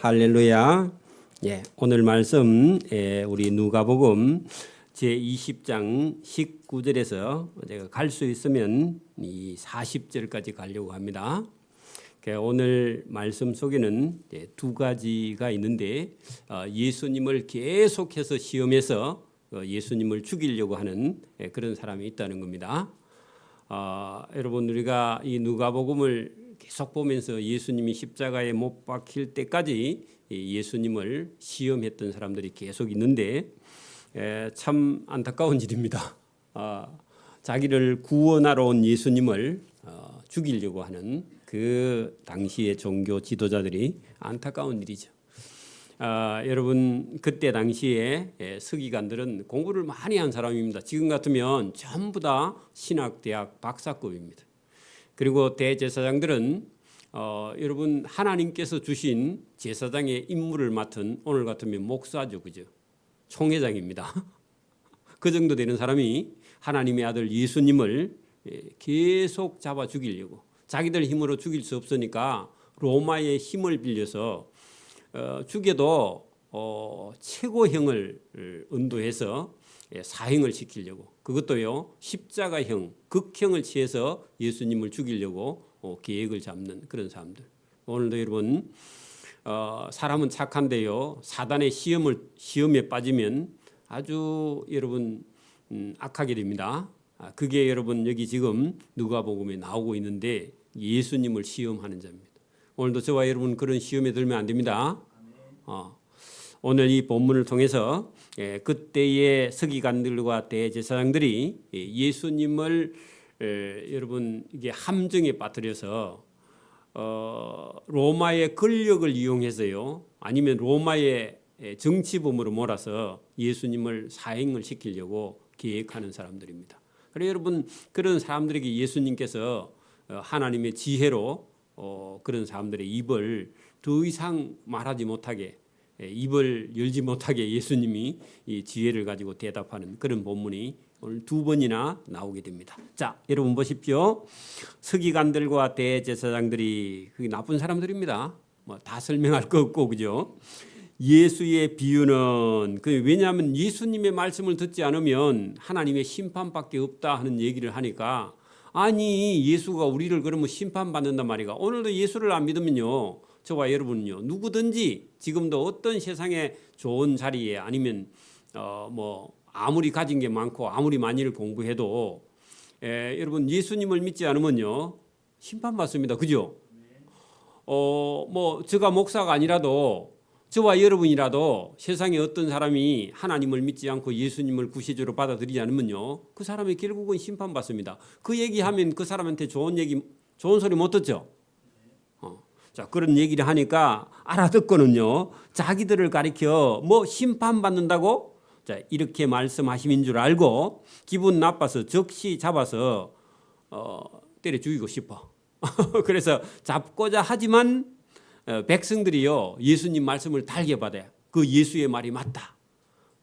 할렐루야. 오늘 말씀 우리 누가복음 제20장 19절에서 제가 갈 수 있으면 이 40절까지 가려고 합니다. 오늘 말씀 속에는 두 가지가 있는데 예수님을 계속해서 시험해서 예수님을 죽이려고 하는 그런 사람이 있다는 겁니다. 여러분, 우리가 이 누가복음을 계속 보면서 예수님이 십자가에 못 박힐 때까지 예수님을 시험했던 사람들이 계속 있는데 참 안타까운 일입니다. 자기를 구원하러 온 예수님을 죽이려고 하는 그 당시의 종교 지도자들이 안타까운 일이죠. 여러분, 그때 당시에 서기관들은 공부를 많이 한 사람입니다. 지금 같으면 전부 다 신학대학 박사급입니다. 그리고 대제사장들은 여러분, 하나님께서 주신 제사장의 임무를 맡은, 오늘 같으면 목사죠, 그죠? 총회장입니다. 그 정도 되는 사람이 하나님의 아들 예수님을 계속 잡아 죽이려고, 자기들 힘으로 죽일 수 없으니까 로마의 힘을 빌려서 죽여도 최고형을 언도해서 사형을 시키려고, 그것도요 십자가형, 극형을 취해서 예수님을 죽이려고 계획을 잡는 그런 사람들. 오늘도 여러분, 사람은 착한데요, 사단의 시험에 빠지면 아주 여러분 악하게 됩니다. 그게 여러분 여기 지금 누가복음에 나오고 있는데 예수님을 시험하는 자입니다. 오늘도 저와 여러분 그런 시험에 들면 안 됩니다. 오늘 이 본문을 통해서 그때의 서기관들과 대제사장들이 예수님을 여러분 이게 함정에 빠뜨려서 로마의 권력을 이용해서요, 아니면 로마의 정치범으로 몰아서 예수님을 사형을 시키려고 계획하는 사람들입니다. 그래서 여러분, 그런 사람들에게 예수님께서 하나님의 지혜로 그런 사람들의 입을 더 이상 말하지 못하게, 입을 열지 못하게 예수님이 이 지혜를 가지고 대답하는 그런 본문이 오늘 두 번이나 나오게 됩니다. 자, 여러분 보십시오. 서기관들과 대제사장들이 그게 나쁜 사람들입니다. 뭐 다 설명할 거 없고, 그죠? 예수의 비유는 왜냐하면 예수님의 말씀을 듣지 않으면 하나님의 심판밖에 없다 하는 얘기를 하니까, 아니 예수가 우리를 그러면 심판받는단 말이가. 오늘도 예수를 안 믿으면요, 저와 여러분은요, 누구든지 지금도 어떤 세상에 좋은 자리에 아니면 뭐 아무리 가진 게 많고 아무리 많이 공부해도 여러분 예수님을 믿지 않으면요 심판받습니다. 그죠? 뭐 제가 목사가 아니라도 저와 여러분이라도 세상에 어떤 사람이 하나님을 믿지 않고 예수님을 구세주로 받아들이지 않으면요, 그 사람이 결국은 심판받습니다. 그 얘기하면 그 사람한테 좋은 소리 못 듣죠. 자, 그런 얘기를 하니까 알아듣고는요, 자기들을 가리켜 뭐 심판받는다고, 자, 이렇게 말씀하심인 줄 알고 기분 나빠서 즉시 잡아서 때려 죽이고 싶어. 그래서 잡고자 하지만 백성들이요, 예수님 말씀을 달게 받아요. 그 예수의 말이 맞다,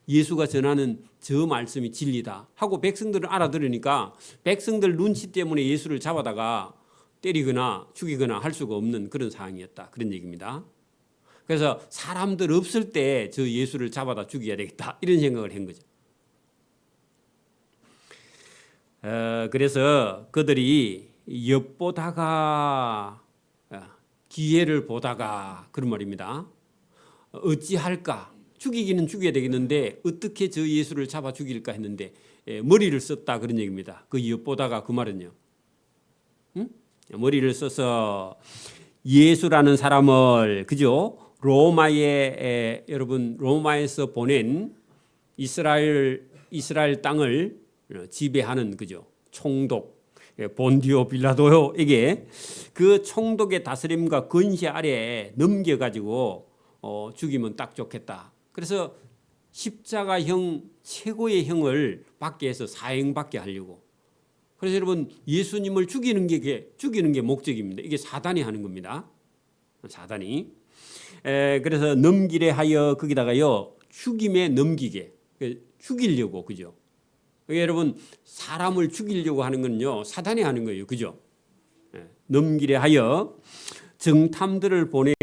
예수가 전하는 저 말씀이 진리다 하고 백성들은 알아들으니까 백성들 눈치 때문에 예수를 잡아다가 때리거나 죽이거나 할 수가 없는 그런 상황이었다, 그런 얘기입니다. 그래서 사람들 없을 때 저 예수를 잡아다 죽여야 되겠다, 이런 생각을 한 거죠. 그래서 그들이 엿보다가, 기회를 보다가, 그런 말입니다. 어찌할까, 죽이기는 죽여야 되겠는데 어떻게 저 예수를 잡아 죽일까 했는데 머리를 썼다, 그런 얘기입니다. 그 엿보다가 그 말은요, 머리를 써서 예수라는 사람을, 그죠? 여러분 로마에서 보낸 이스라엘 땅을 지배하는, 그죠? 총독 본디오 빌라도에게 그 총독의 다스림과 권세 아래에 넘겨가지고 죽이면 딱 좋겠다. 그래서 십자가형, 최고의 형을 받게 해서 사형받게 하려고. 그래서 여러분, 예수님을 죽이는 게 목적입니다. 이게 사단이 하는 겁니다. 사단이. 그래서 넘기려 하여, 거기다가요 죽임에 넘기게, 죽이려고, 그죠? 여러분, 사람을 죽이려고 하는 건요 사단이 하는 거예요, 그죠? 넘기려 하여 정탐들을 보내야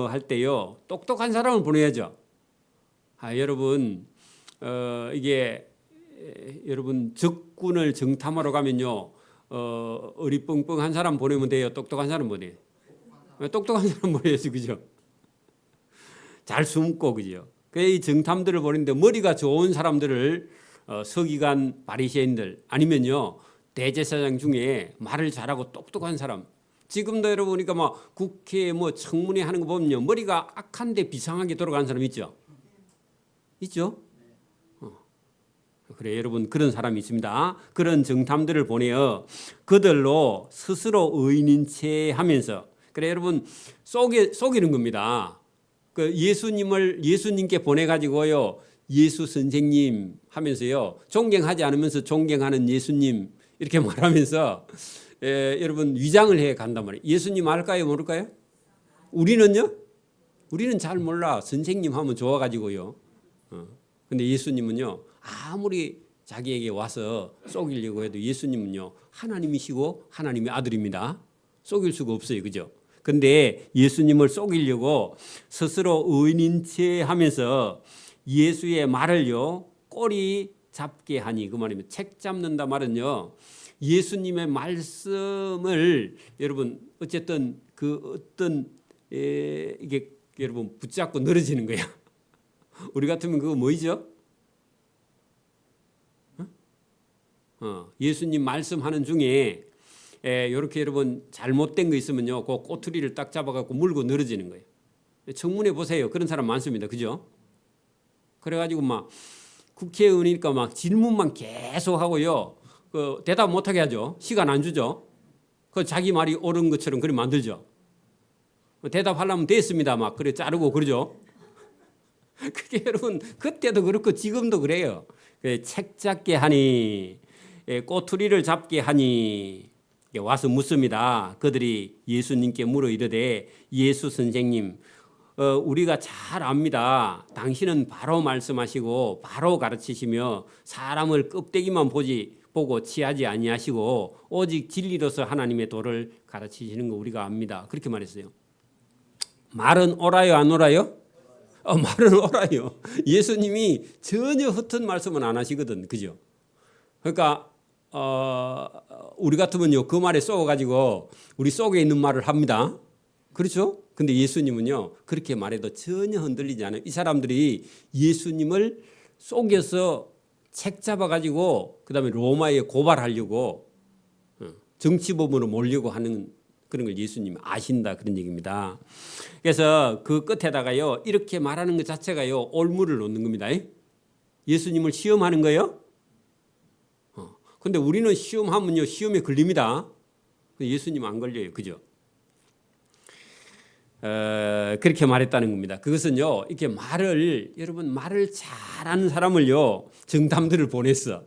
할 때요, 똑똑한 사람을 보내야죠. 여러분, 이게 여러분 적군을 정탐하러 가면요, 어리뻥뻥한 사람 보내면 돼요, 똑똑한 사람 보내요? 똑똑한 사람 보내야지, 그죠? 잘 숨고, 그죠? 이 정탐들을 보내는데 머리가 좋은 사람들을 서기관 바리새인들 아니면요 대제사장 중에 말을 잘하고 똑똑한 사람. 지금도 여러분 보니까 막 국회 뭐 청문회 하는 거 보면요 머리가 악한데 비상하게 돌아가는 사람 있죠? 있죠? 그래 여러분 그런 사람이 있습니다. 그런 정탐들을 보내어 그들로 스스로 의인인 채 하면서 그래 여러분 속이는 겁니다. 그 예수님께 보내가지고요 예수 선생님 하면서요 존경하지 않으면서 존경하는 예수님 이렇게 말하면서 여러분 위장을 해 간단 말이에요. 예수님 알까요 모를까요? 우리는요? 우리는 잘 몰라. 선생님 하면 좋아가지고요. 근데 예수님은요 아무리 자기에게 와서 속이려고 해도 예수님은요 하나님이시고 하나님의 아들입니다. 속일 수가 없어요, 그죠? 근데 예수님을 속이려고 스스로 의인인 채 하면서 예수의 말을요 꼬리 잡게 하니 그 말입니다. 책 잡는다 말은요 예수님의 말씀을 여러분 어쨌든 그 어떤 이게 여러분 붙잡고 늘어지는 거야. 우리 같으면 그거 뭐이죠? 예수님 말씀하는 중에 이렇게 여러분 잘못된 거 있으면요 그 꼬투리를 딱 잡아갖고 물고 늘어지는 거예요. 청문회 보세요. 그런 사람 많습니다. 그죠? 그래가지고 막 국회의원이니까 막 질문만 계속 하고요. 그 대답 못하게 하죠. 시간 안 주죠. 그 자기 말이 옳은 것처럼 그리 만들죠. 대답하려면 됐습니다. 막 그래 자르고 그러죠. 그게 여러분 그때도 그렇고 지금도 그래요. 책 잡게 하니 꼬투리를 잡게 하니 와서 묻습니다. 그들이 예수님께 물어 이르되 예수 선생님 우리가 잘 압니다. 당신은 바로 말씀하시고 바로 가르치시며 사람을 껍데기만 보고 취하지 아니하시고 오직 진리로서 하나님의 도를 가르치시는 거 우리가 압니다. 그렇게 말했어요. 말은 옳아요 안 옳아요? 말은 옳아요. 예수님이 전혀 허튼 말씀은 안 하시거든. 그죠? 그러니까 우리 같으면요 그 말에 쏘가지고 우리 속에 있는 말을 합니다. 그렇죠? 근데 예수님은요 그렇게 말해도 전혀 흔들리지 않아요. 이 사람들이 예수님을 속여서 책 잡아가지고 그다음에 로마에 고발하려고 정치범으로 몰려고 하는 그런 걸 예수님이 아신다 그런 얘기입니다. 그래서 그 끝에다가요 이렇게 말하는 것 자체가요 올무를 놓는 겁니다. 예수님을 시험하는 거예요. 근데 우리는 시험하면요 시험에 걸립니다. 예수님 안 걸려요. 그죠? 그렇게 말했다는 겁니다. 그것은요 이렇게 여러분 말을 잘하는 사람을요 정탐들을 보냈어.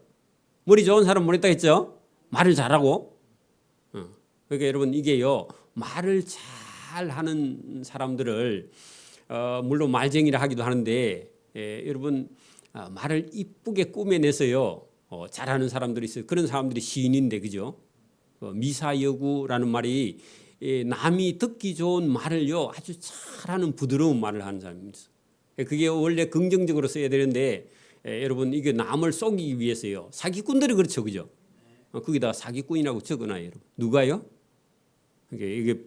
머리 좋은 사람 보냈다 했죠? 말을 잘하고. 그러니까 여러분 이게요 말을 잘하는 사람들을 물론 말쟁이라 하기도 하는데 여러분 말을 이쁘게 꾸며내서요 잘하는 사람들이 있어요. 그런 사람들이 시인인데 그죠? 미사여구라는 말이 남이 듣기 좋은 말을요 아주 잘하는 부드러운 말을 하는 사람입니다. 그게 원래 긍정적으로 써야 되는데 여러분 이게 남을 속이기 위해서요 사기꾼들이 그렇죠, 그죠? 거기다 사기꾼이라고 적어놔요, 여러분. 누가요? 이게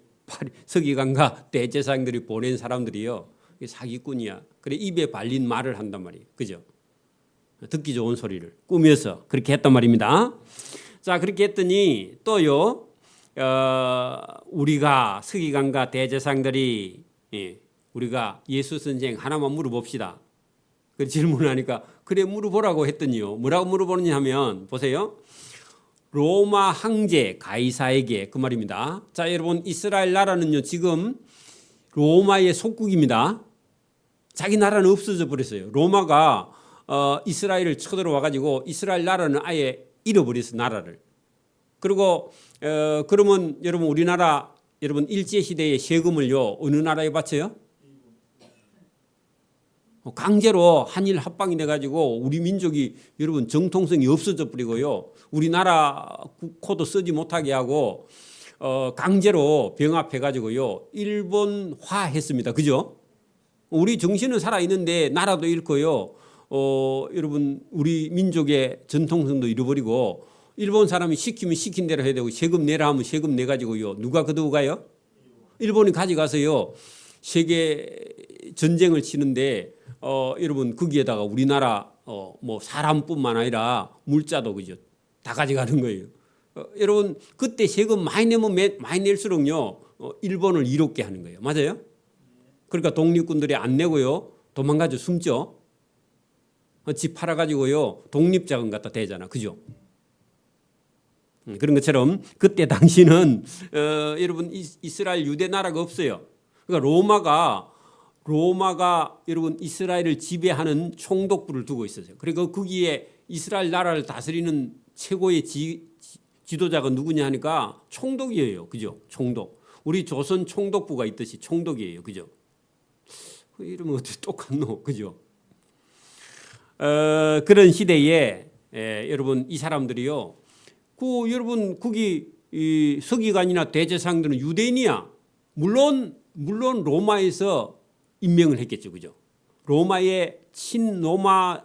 서기관과 대제사장들이 보낸 사람들이요 이게 사기꾼이야. 그래 입에 발린 말을 한단 말이에요, 그죠? 듣기 좋은 소리를 꾸며서 그렇게 했단 말입니다. 자 그렇게 했더니 또요. 우리가 서기관과 대제사장들이 우리가 예수 선생 하나만 물어봅시다. 그 질문하니까 그래 물어보라고 했더니요. 뭐라고 물어보느냐 하면 보세요. 로마 황제 가이사에게 그 말입니다. 자 여러분 이스라엘 나라는요 지금 로마의 속국입니다. 자기 나라는 없어져 버렸어요. 로마가 이스라엘을 쳐들어와 가지고 이스라엘 나라는 아예 잃어버렸어 나라를. 그리고 그러면 여러분 우리나라 여러분 일제시대의 세금을요 어느 나라에 바쳐요? 강제로 한일 합방이 돼가지고 우리 민족이 여러분 정통성이 없어져 버리고요 우리나라 국호도 쓰지 못하게 하고 강제로 병합해가지고요 일본화했습니다. 그죠? 우리 정신은 살아있는데 나라도 잃고요. 여러분 우리 민족의 전통성도 잃어버리고 일본 사람이 시키면 시킨 대로 해야 되고 세금 내라 하면 세금 내가지고요. 누가 거두고 가요? 일본이 가져가서요. 세계 전쟁을 치는데 여러분 거기에다가 우리나라 뭐 사람뿐만 아니라 물자도 그죠? 다 가져가는 거예요. 여러분 그때 세금 많이 내면 많이 낼수록요 일본을 이롭게 하는 거예요. 맞아요? 그러니까 독립군들이 안 내고요 도망가죠. 숨죠. 집 팔아가지고요 독립자금 갖다 대잖아. 그죠? 그런 것처럼 그때 당시는 여러분 이스라엘 유대 나라가 없어요. 그러니까 로마가 여러분 이스라엘을 지배하는 총독부를 두고 있었어요. 그리고 거기에 이스라엘 나라를 다스리는 최고의 지도자가 누구냐 하니까 총독이에요. 그죠? 총독. 우리 조선 총독부가 있듯이 총독이에요. 그죠? 그 이름은 어떻게 똑같노? 그죠? 그런 시대에 여러분 이 사람들이요. 여러분 거기 이 서기관이나 대제사장들은 유대인이야. 물론 로마에서 임명을 했겠죠. 그죠? 로마의 친로마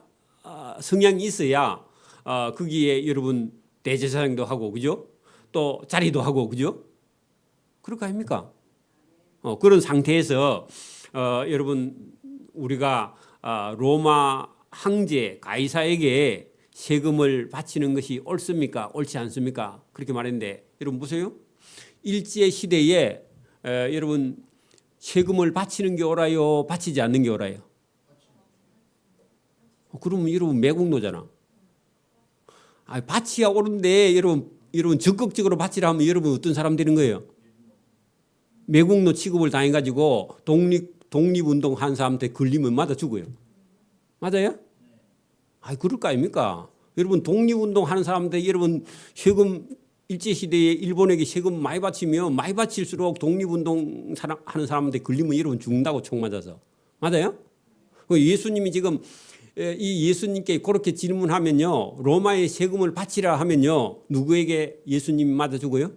성향이 있어야 거기에 여러분 대제사장도 하고 그죠? 또 자리도 하고 그죠? 그럴 거 아닙니까? 그런 상태에서 여러분 우리가 로마 황제 가이사에게 세금을 바치는 것이 옳습니까? 옳지 않습니까? 그렇게 말했는데 여러분 보세요. 일제 시대에 여러분 세금을 바치는 게 옳아요? 바치지 않는 게 옳아요? 그러면 여러분 매국노잖아. 바치야 옳은데 여러분 적극적으로 바치라 하면 여러분 어떤 사람 되는 거예요? 매국노 취급을 당해가지고 독립운동 한 사람한테 걸리면 맞아 죽어요. 맞아요? 그럴 거 아닙니까? 여러분 독립운동 하는 사람한테 여러분 세금 일제시대에 일본에게 세금 많이 바치면 많이 바칠수록 독립운동 하는 사람한테 걸리면 여러분 죽는다고 총 맞아서. 맞아요? 예수님이 지금 이 예수님께 그렇게 질문하면요. 로마에 세금을 바치라 하면요. 누구에게 예수님이 맞아 죽어요?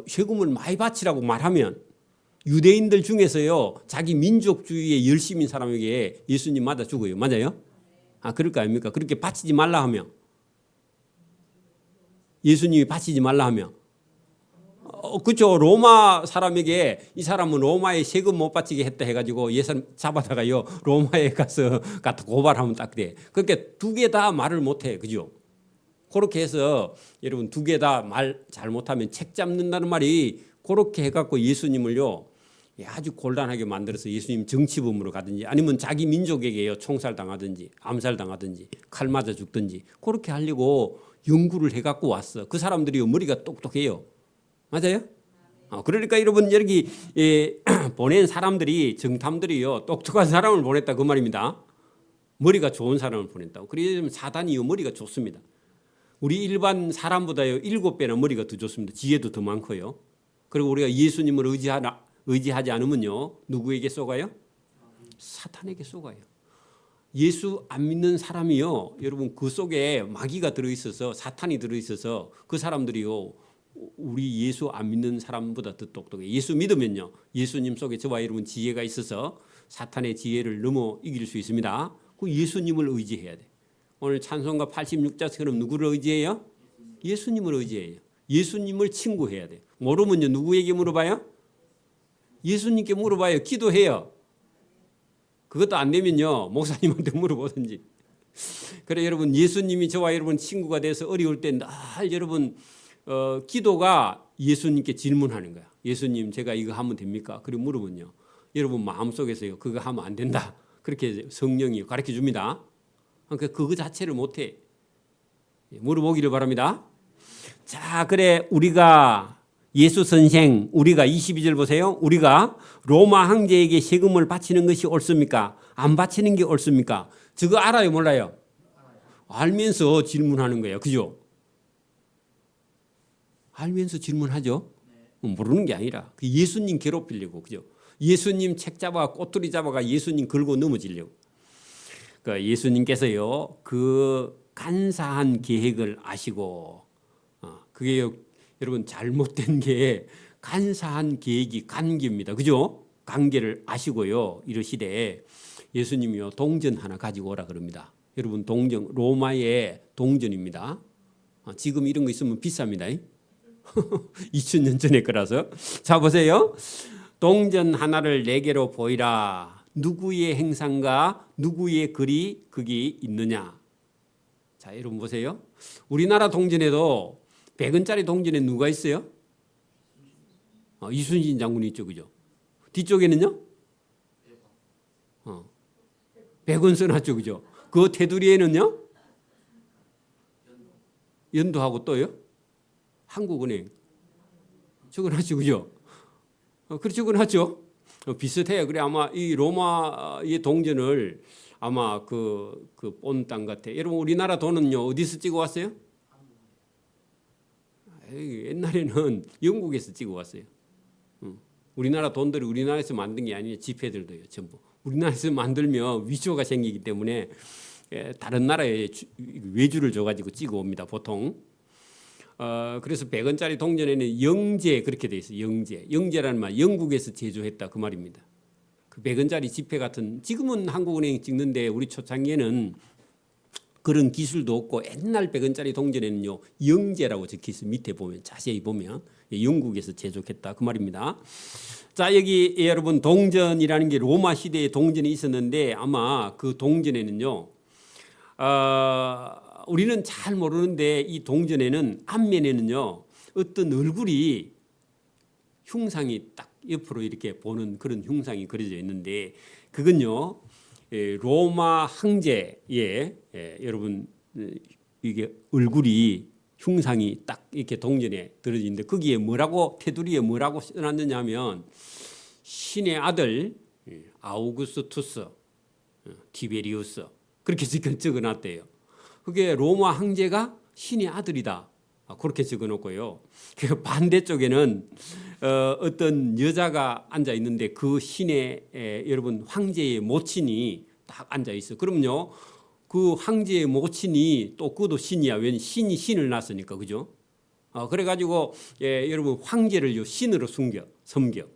세금을 많이 바치라고 말하면 유대인들 중에서요. 자기 민족주의에 열심인 사람에게 예수님 맞아 죽어요. 맞아요? 그럴 거 아닙니까? 그렇게 바치지 말라 하면 예수님이 바치지 말라 하면 그렇죠. 로마 사람에게 이 사람은 로마에 세금 못 바치게 했다 해가지고 예산 잡아다가요 로마에 가서 갖다 고발하면 딱 돼. 그러니까 두 개 다 말을 못해. 그죠? 그렇게 해서 여러분 두 개 다 말 잘못하면 책 잡는다는 말이 그렇게 해갖고 예수님을요 아주 곤란하게 만들어서 예수님 정치범으로 가든지 아니면 자기 민족에게요 총살 당하든지 암살 당하든지 칼 맞아 죽든지 그렇게 하려고 연구를 해갖고 왔어. 그 사람들이 머리가 똑똑해요. 맞아요? 그러니까 여러분 여기 보낸 사람들이 정탐들이요 똑똑한 사람을 보냈다 그 말입니다. 머리가 좋은 사람을 보냈다고. 그래서 사단이요 머리가 좋습니다. 우리 일반 사람보다요 7배나 머리가 더 좋습니다. 지혜도 더 많고요. 그리고 우리가 예수님을 의지하지 않으면요 누구에게 쏘가요? 사탄에게 쏘가요. 예수 안 믿는 사람이요 여러분 그 속에 마귀가 들어있어서 사탄이 들어있어서 그 사람들이요 우리 예수 안 믿는 사람보다 더 똑똑해요. 예수 믿으면요 예수님 속에 저와 여러분 지혜가 있어서 사탄의 지혜를 넘어 이길 수 있습니다. 그 예수님을 의지해야 돼. 오늘 찬송가 86자처럼 누구를 의지해요? 예수님을 의지해요. 예수님을 친구해야 돼. 모르면요 누구에게 물어봐요? 예수님께 물어봐요. 기도해요. 그것도 안 되면요 목사님한테 물어보든지. 그래 여러분 예수님이 저와 여러분 친구가 돼서 어려울 때 늘 여러분 기도가 예수님께 질문하는 거야. 예수님 제가 이거 하면 됩니까? 그리고 물으면요 여러분 마음속에서요 그거 하면 안 된다. 그렇게 성령이 가르쳐 줍니다. 그러니까 그거 자체를 못해. 물어보기를 바랍니다. 자 그래 우리가 예수 선생 우리가 22절 보세요. 우리가 로마 황제에게 세금을 바치는 것이 옳습니까? 안 바치는 게 옳습니까? 저거 알아요 몰라요? 알면서 질문하는 거예요. 그죠? 알면서 질문하죠. 모르는 게 아니라 예수님 괴롭히려고. 그죠? 예수님 책 잡아 꼬투리 잡아가 예수님 걸고 넘어지려고. 그러니까 예수님께서요 그 간사한 계획을 아시고 그게 여러분 잘못된 게 간사한 계획이 관계입니다. 그죠? 관계를 아시고요. 이러시되 예수님이요 동전 하나 가지고 오라 그럽니다. 여러분 동전 로마의 동전입니다. 지금 이런 거 있으면 비쌉니다. 2000년 전에 거라서. 자 보세요. 동전 하나를 내게로 보이라. 누구의 행상과 누구의 글이 거기 있느냐. 자 여러분 보세요. 우리나라 동전에도 100원짜리 동전에 누가 있어요? 이순신 장군이 있죠. 그죠? 뒤쪽에는요? 100원 써놨죠. 그죠? 그 테두리에는요? 연도하고 또요? 한국은행. 적어놨죠. 그죠? 그렇게 적어놨죠. 비슷해요. 그래 아마 이 로마의 동전을 아마 그 본땅 같아. 여러분 우리나라 돈은요 어디서 찍어 왔어요? 옛날에는 영국에서 찍어 왔어요. 우리나라 돈들이 우리나라에서 만든 게 아니에요. 지폐들도요 전부. 우리나라에서 만들면 위조가 생기기 때문에 다른 나라에 외주를 줘가지고 찍어 옵니다 보통. 그래서 100원짜리 동전에는 영재 그렇게 돼 있어요. 영재라는 말 영국에서 제조했다 그 말입니다. 그 100원짜리 지폐 같은 지금은 한국은행 찍는데 우리 초창기에는 그런 기술도 없고 옛날 100원짜리 동전에는요 영재라고 적혀 있어요. 밑에 보면 자세히 보면 영국에서 제조했다 그 말입니다. 자 여기 여러분 동전이라는 게 로마 시대에 동전이 있었는데 아마 그 동전에는요 우리는 잘 모르는데 이 동전에는 앞면에는요 어떤 얼굴이 흉상이 딱 옆으로 이렇게 보는 그런 흉상이 그려져 있는데 그건요 로마 황제의 여러분 이게 얼굴이 흉상이 딱 이렇게 동전에 들어져 있는데 거기에 뭐라고 테두리에 뭐라고 써놨느냐면 신의 아들 아우구스투스 티베리우스 그렇게 적어놨대요. 그게 로마 황제가 신의 아들이다. 그렇게 적어놓고요. 그 반대쪽에는 어떤 여자가 앉아 있는데 그 신의 여러분 황제의 모친이 딱 앉아 있어. 그럼요. 그 황제의 모친이 또 그도 신이야. 왜 신이 신을 낳았으니까 그죠? 그래가지고 여러분 황제를 신으로 섬겨.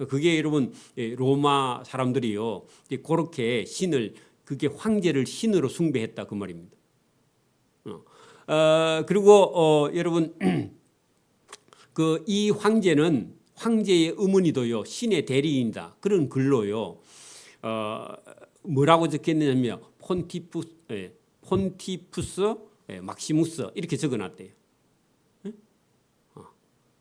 그게 여러분 로마 사람들이요. 그렇게 신을 그게 황제를 신으로 숭배했다 그 말입니다. 그리고 여러분 그 이 황제는 황제의 어머니도요 신의 대리인이다 그런 글로요 뭐라고 적혔느냐면 폰티푸스 막시무스 이렇게 적어놨대요.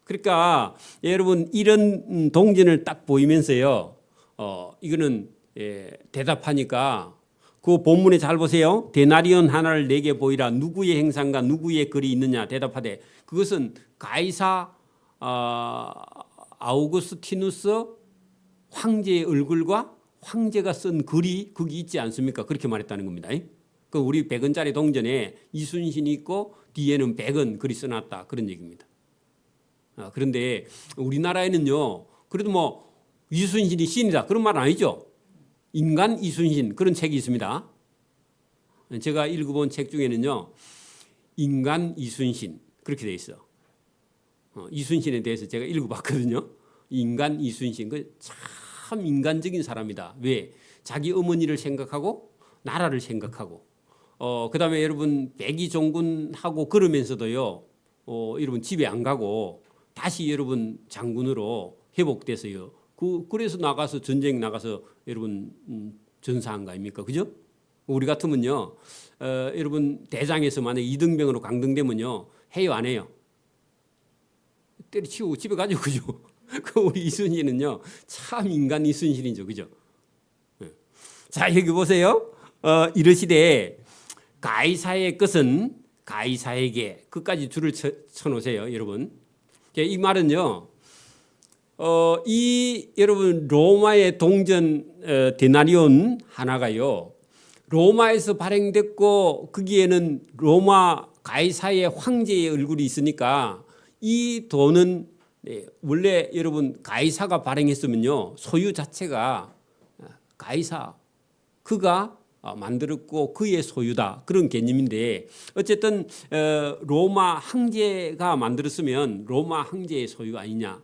그러니까 여러분 이런 동전을 딱 보이면서요 이거는 대답하니까 그 본문에 잘 보세요. 데나리온 하나를 내게 보이라. 누구의 행상과 누구의 글이 있느냐 대답하되 그것은 가이사 아우구스티누스 황제의 얼굴과 황제가 쓴 글이 거기 있지 않습니까? 그렇게 말했다는 겁니다. 그 우리 100원짜리 동전에 이순신이 있고 뒤에는 100원 글이 써놨다 그런 얘기입니다. 그런데 우리나라에는요 그래도 뭐 이순신이 신이다 그런 말은 아니죠. 인간 이순신 그런 책이 있습니다. 제가 읽어본 책 중에는요 인간 이순신 그렇게 돼 있어. 이순신에 대해서 제가 읽어봤거든요. 인간 이순신 참 인간적인 사람이다. 왜? 자기 어머니를 생각하고 나라를 생각하고 그다음에 여러분 백의종군하고 그러면서도요 여러분 집에 안 가고 다시 여러분 장군으로 회복돼서요. 그래서 나가서 전쟁 나가서 여러분 전사한 거 아닙니까? 그죠? 우리 같으면요 여러분 대장에서 만약 이등병으로 강등되면요 해요 안 해요? 때려치우고 집에 가죠. 그죠? 그 우리 이순신은요 참 인간 이순신이죠. 그죠? 자 여기 보세요. 이러시되 가이사의 것은 가이사에게 끝까지 줄을 쳐놓으세요. 여러분 이 말은요 이 여러분 로마의 동전 데나리온 하나가요 로마에서 발행됐고 거기에는 로마 가이사의 황제의 얼굴이 있으니까 이 돈은 원래 여러분 가이사가 발행했으면요 소유 자체가 가이사 그가 만들었고 그의 소유다 그런 개념인데 어쨌든 로마 황제가 만들었으면 로마 황제의 소유 아니냐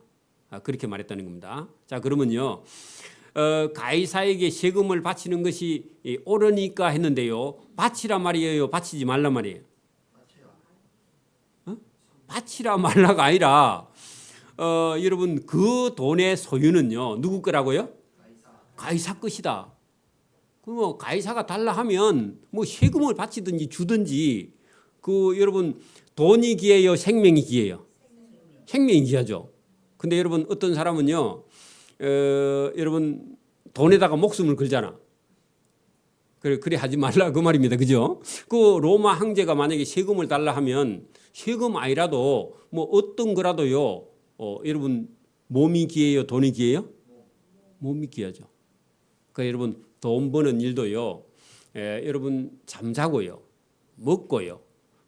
그렇게 말했다는 겁니다. 자 그러면요 가이사에게 세금을 바치는 것이 옳으니까 했는데요 바치라 말이에요 바치지 말라 말이에요? 바치라 말라가 아니라 여러분 그 돈의 소유는요 누구 거라고요? 가이사 것이다. 그 가이사가 달라 하면 뭐 세금을 바치든지 주든지 그 여러분 돈이 귀해요 생명이 귀해요? 생명이 귀하죠. 근데 여러분 어떤 사람은요 여러분 돈에다가 목숨을 걸잖아. 그래 하지 말라 그 말입니다. 그죠? 그 로마 황제가 만약에 세금을 달라 하면 세금 아니라도 뭐 어떤 거라도요 여러분 몸이 귀해요 돈이 귀해요? 몸이 귀하죠. 그러니까 여러분 돈 버는 일도요 여러분 잠자고요 먹고요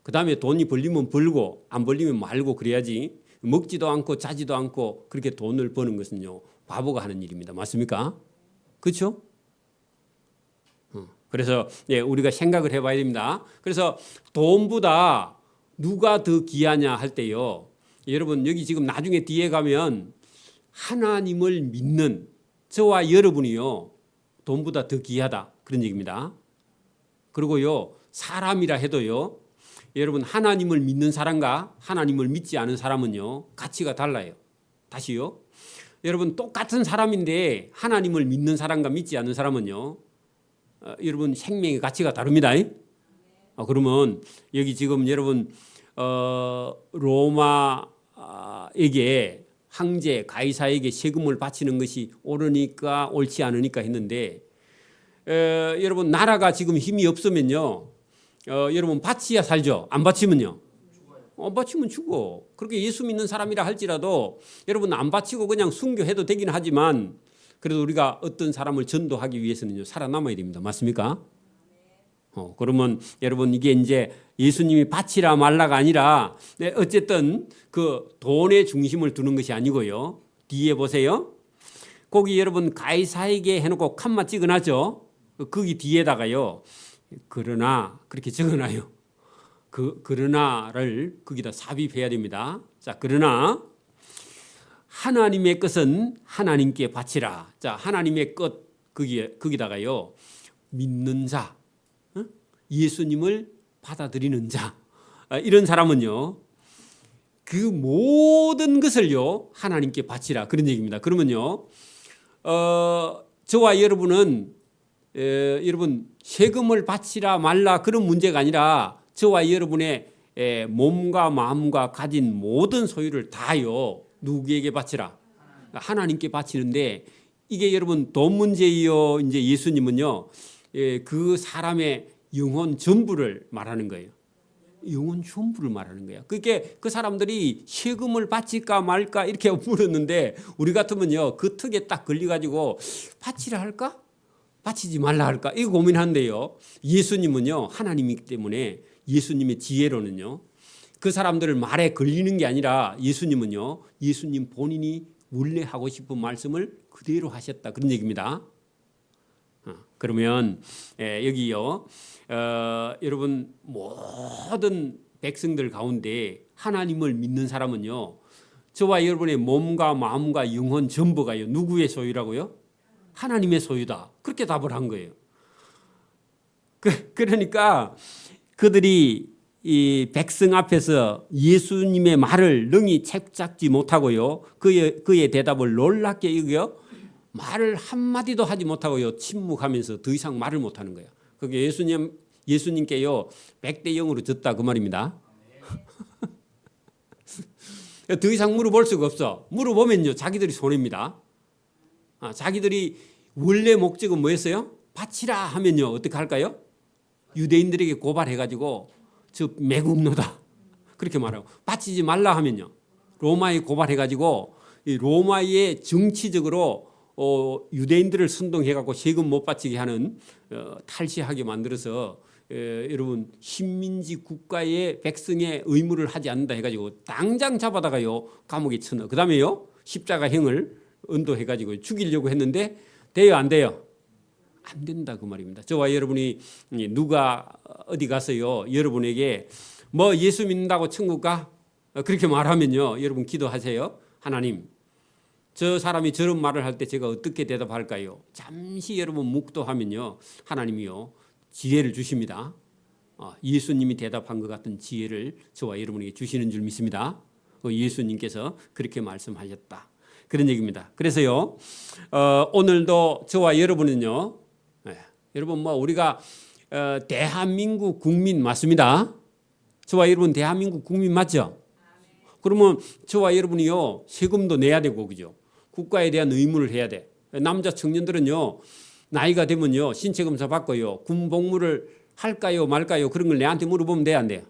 그 다음에 돈이 벌리면 벌고 안 벌리면 말고 그래야지 먹지도 않고 자지도 않고 그렇게 돈을 버는 것은요 바보가 하는 일입니다. 맞습니까? 그렇죠? 그래서 우리가 생각을 해봐야 됩니다. 그래서 돈보다 누가 더 귀하냐 할 때요 여러분 여기 지금 나중에 뒤에 가면 하나님을 믿는 저와 여러분이요 돈보다 더 귀하다 그런 얘기입니다. 그리고요 사람이라 해도요 여러분 하나님을 믿는 사람과 하나님을 믿지 않은 사람은요 가치가 달라요. 다시요 여러분 똑같은 사람인데 하나님을 믿는 사람과 믿지 않는 사람은요 여러분 생명의 가치가 다릅니다. 그러면 여기 지금 여러분 로마에게 황제 가이사에게 세금을 바치는 것이 옳으니까 옳지 않으니까 했는데 여러분 나라가 지금 힘이 없으면요 여러분 바치야 살죠. 안 바치면요 안 바치면 죽어. 그렇게 예수 믿는 사람이라 할지라도 여러분 안 바치고 그냥 순교해도 되긴 하지만 그래도 우리가 어떤 사람을 전도하기 위해서는요 살아남아야 됩니다. 맞습니까? 그러면 여러분 이게 이제 예수님이 바치라 말라가 아니라 어쨌든 그 돈의 중심을 두는 것이 아니고요. 뒤에 보세요. 거기 여러분 가이사에게 해놓고 칸마 찍어놨죠. 거기 뒤에다가요. 그러나 그렇게 적어놔요. 그러나를 거기다 삽입해야 됩니다. 자 그러나 하나님의 것은 하나님께 바치라. 자 하나님의 것 거기다가요 믿는 자. 예수님을 받아들이는 자 이런 사람은요 그 모든 것을요 하나님께 바치라 그런 얘기입니다. 그러면요 저와 여러분은 여러분 세금을 바치라 말라 그런 문제가 아니라 저와 여러분의 몸과 마음과 가진 모든 소유를 다요 누구에게 바치라? 하나님께 바치는데 이게 여러분 돈 문제이요 이제 예수님은요 그 사람의 영혼 전부를 말하는 거예요. 영혼 전부를 말하는 거예요. 그게 그 사람들이 세금을 바칠까 말까 이렇게 물었는데 우리 같으면요 그 턱에 딱 걸려가지고 바치라 할까? 바치지 말라 할까? 이거 고민하는데요. 예수님은요 하나님이기 때문에 예수님의 지혜로는요 그 사람들을 말에 걸리는 게 아니라 예수님은요 예수님 본인이 원래 하고 싶은 말씀을 그대로 하셨다 그런 얘기입니다. 그러면 여기요 여러분 모든 백성들 가운데 하나님을 믿는 사람은요 저와 여러분의 몸과 마음과 영혼 전부가요 누구의 소유라고요? 하나님의 소유다 그렇게 답을 한 거예요. 그러니까 그들이 이 백성 앞에서 예수님의 말을 능히 채잡지 못하고요 그의 대답을 놀랍게 여겨 말을 한마디도 하지 못하고요 침묵하면서 더 이상 말을 못하는 거예요. 그게 예수님께요 100대 0으로 졌다 그 말입니다. 더 이상 물어볼 수가 없어. 물어보면요 자기들이 손해입니다. 자기들이 원래 목적은 뭐였어요? 바치라 하면요 어떻게 할까요? 유대인들에게 고발해가지고 저 매국노다 그렇게 말하고 바치지 말라 하면요 로마에 고발해가지고 로마의 정치적으로 유대인들을 선동해갖고 세금 못 바치게 하는 탈시하게 만들어서 여러분 식민지 국가의 백성의 의무를 하지 않는다 해가지고 당장 잡아다가요 감옥에 쳐넣어. 그 다음에요 십자가형을 언도해가지고 죽이려고 했는데 돼요 안 돼요? 안 된다 그 말입니다. 저와 여러분이 누가 어디 가서요 여러분에게 뭐 예수 믿는다고 천국 가? 그렇게 말하면요 여러분 기도하세요. 하나님 저 사람이 저런 말을 할 때 제가 어떻게 대답할까요? 잠시 여러분 묵도하면요 하나님이요 지혜를 주십니다. 예수님이 대답한 것 같은 지혜를 저와 여러분에게 주시는 줄 믿습니다. 예수님께서 그렇게 말씀하셨다 그런 얘기입니다. 그래서요 오늘도 저와 여러분은요 여러분 뭐 우리가 대한민국 국민 맞습니다. 저와 여러분 대한민국 국민 맞죠? 그러면 저와 여러분이요 세금도 내야 되고 그죠? 국가에 대한 의무를 해야 돼. 남자 청년들은요 나이가 되면요 신체 검사 받고요 군 복무를 할까요 말까요 그런 걸 내한테 물어보면 돼요 안 돼요?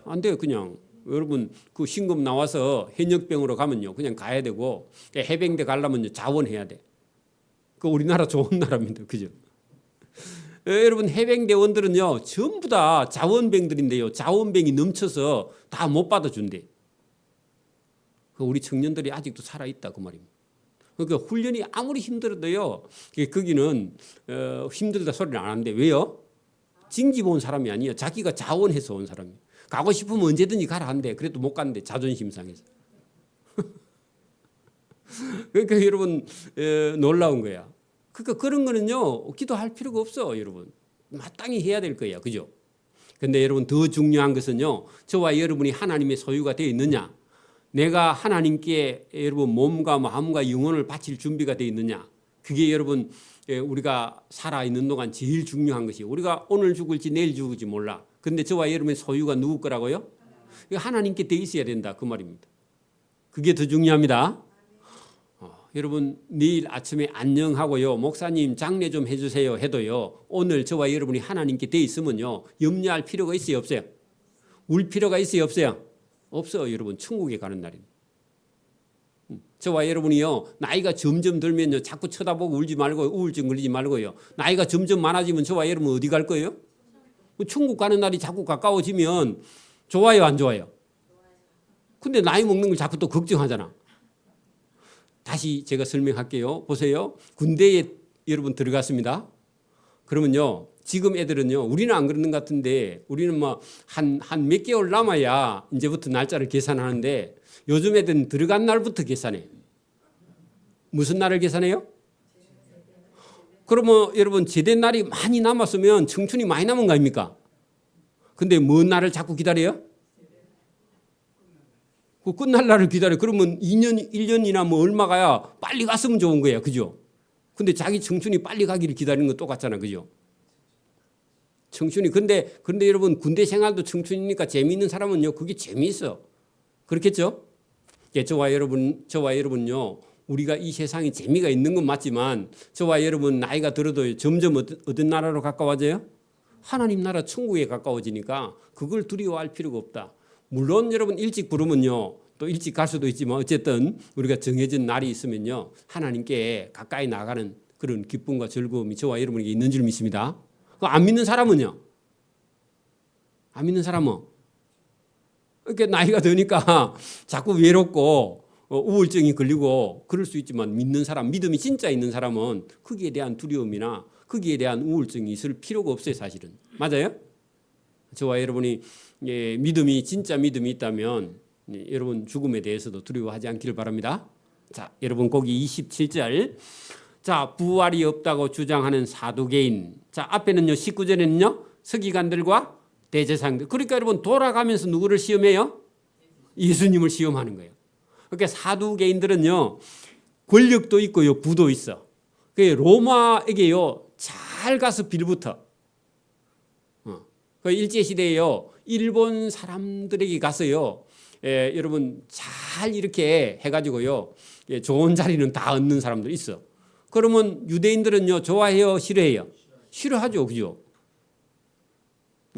안 돼요. 그냥 여러분 그 신금 나와서 현역병으로 가면요 그냥 가야 되고 해병대 가려면 자원해야 돼. 그 우리나라 좋은 나라입니다. 그죠? 여러분 해병대원들은요 전부 다 자원병들인데요 자원병이 넘쳐서 다 못 받아준대. 우리 청년들이 아직도 살아있다 그 말입니다. 그러니까 훈련이 아무리 힘들어도요 거기는 힘들다 소리를 안 하는데 왜요? 징집 온 사람이 아니에요. 자기가 자원해서 온 사람이에요. 가고 싶으면 언제든지 가라 한대. 그래도 못 간대. 자존심 상해서. 그러니까 여러분 놀라운 거야. 그러니까 그런 거는요 기도할 필요가 없어 여러분. 마땅히 해야 될 거야. 그죠? 근데 여러분 더 중요한 것은요 저와 여러분이 하나님의 소유가 되어 있느냐 내가 하나님께 여러분 몸과 마음과 영혼을 바칠 준비가 되어 있느냐 그게 여러분 우리가 살아있는 동안 제일 중요한 것이 우리가 오늘 죽을지 내일 죽을지 몰라. 근데 저와 여러분의 소유가 누구 거라고요? 하나님께 되어 있어야 된다 그 말입니다. 그게 더 중요합니다. 여러분 내일 아침에 안녕하고요 목사님 장례 좀 해주세요 해도요 오늘 저와 여러분이 하나님께 되어 있으면요 염려할 필요가 있어요 없어요? 울 필요가 있어요 없어요? 없어요 여러분. 천국에 가는 날입니다. 저와 여러분이요 나이가 점점 들면요 자꾸 쳐다보고 울지 말고 우울증 걸리지 말고요 나이가 점점 많아지면 저와 여러분 어디 갈 거예요? 천국 가는 날이 자꾸 가까워지면 좋아요 안 좋아요? 근데 나이 먹는 걸 자꾸 또 걱정하잖아. 다시 제가 설명할게요. 보세요. 군대에 여러분 들어갔습니다. 그러면요 지금 애들은요 우리는 안 그러는 것 같은데 우리는 뭐 한 몇 개월 남아야 이제부터 날짜를 계산하는데 요즘 애들은 들어간 날부터 계산해. 무슨 날을 계산해요? 그러면 여러분 제대 날이 많이 남았으면 청춘이 많이 남은 거 아닙니까? 근데 뭔 날을 자꾸 기다려요? 그 끝날 날을 기다려. 그러면 2년 1년이나 뭐 얼마 가야 빨리 갔으면 좋은 거예요. 그죠? 근데 자기 청춘이 빨리 가기를 기다리는 거 똑같잖아. 그죠? 청춘이 근데 여러분 군대 생활도 청춘이니까 재미있는 사람은요 그게 재미있어. 그렇겠죠? 저와 여러분요 우리가 이 세상에 재미가 있는 건 맞지만 저와 여러분 나이가 들어도 점점 어떤 나라로 가까워져요? 하나님 나라 천국에 가까워지니까 그걸 두려워할 필요가 없다. 물론 여러분 일찍 부르면요 또 일찍 갈 수도 있지만 어쨌든 우리가 정해진 날이 있으면요 하나님께 가까이 나가는 그런 기쁨과 즐거움이 저와 여러분에게 있는 줄 믿습니다. 안 믿는 사람은요? 안 믿는 사람은 이렇게 나이가 드니까 자꾸 외롭고 우울증이 걸리고 그럴 수 있지만 믿는 사람, 믿음이 진짜 있는 사람은 거기에 대한 두려움이나 거기에 대한 우울증이 있을 필요가 없어요. 사실은. 맞아요? 저와 여러분이 믿음이 진짜 믿음이 있다면 여러분 죽음에 대해서도 두려워하지 않기를 바랍니다. 자, 여러분 거기 27절. 자, 부활이 없다고 주장하는 사두개인. 자, 앞에는요 19절에는요 서기관들과 대제사장들. 그러니까 여러분 돌아가면서 누구를 시험해요? 예수님을 시험하는 거예요. 그러니까 사두개인들은요 권력도 있고요 부도 있어. 그 로마에게요 잘 가서 빌붙어. 그 일제 시대에요 일본 사람들에게 가서요 여러분 잘 이렇게 해가지고요 좋은 자리는 다 얻는 사람들 있어. 그러면 유대인들은요 좋아해요 싫어해요? 싫어하죠. 그죠?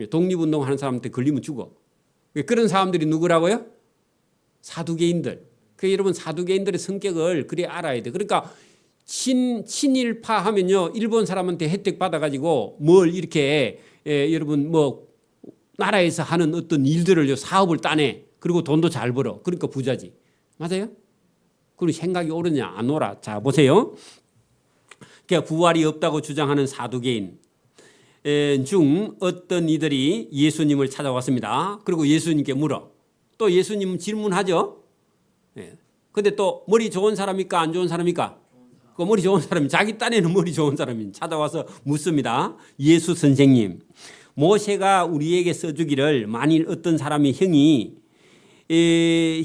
독립운동하는 사람한테 걸리면 죽어. 그런 사람들이 누구라고요? 사두개인들. 그 여러분 사두개인들의 성격을 그래 알아야 돼. 그러니까 친일파 하면요 일본 사람한테 혜택 받아가지고 뭘 이렇게 여러분 뭐 나라에서 하는 어떤 일들을 사업을 따내. 그리고 돈도 잘 벌어. 그러니까 부자지. 맞아요? 그리고 생각이 옳으냐 안 옳아. 자 보세요. 그러니까 부활이 없다고 주장하는 사두개인 중 어떤 이들이 예수님을 찾아왔습니다. 그리고 예수님께 물어. 또 예수님 질문하죠. 근데 또 머리 좋은 사람입니까? 안 좋은 사람입니까? 그 머리 좋은 사람이, 자기 딴에는 머리 좋은 사람이 찾아와서 묻습니다. 예수 선생님, 모세가 우리에게 써주기를 만일 어떤 사람이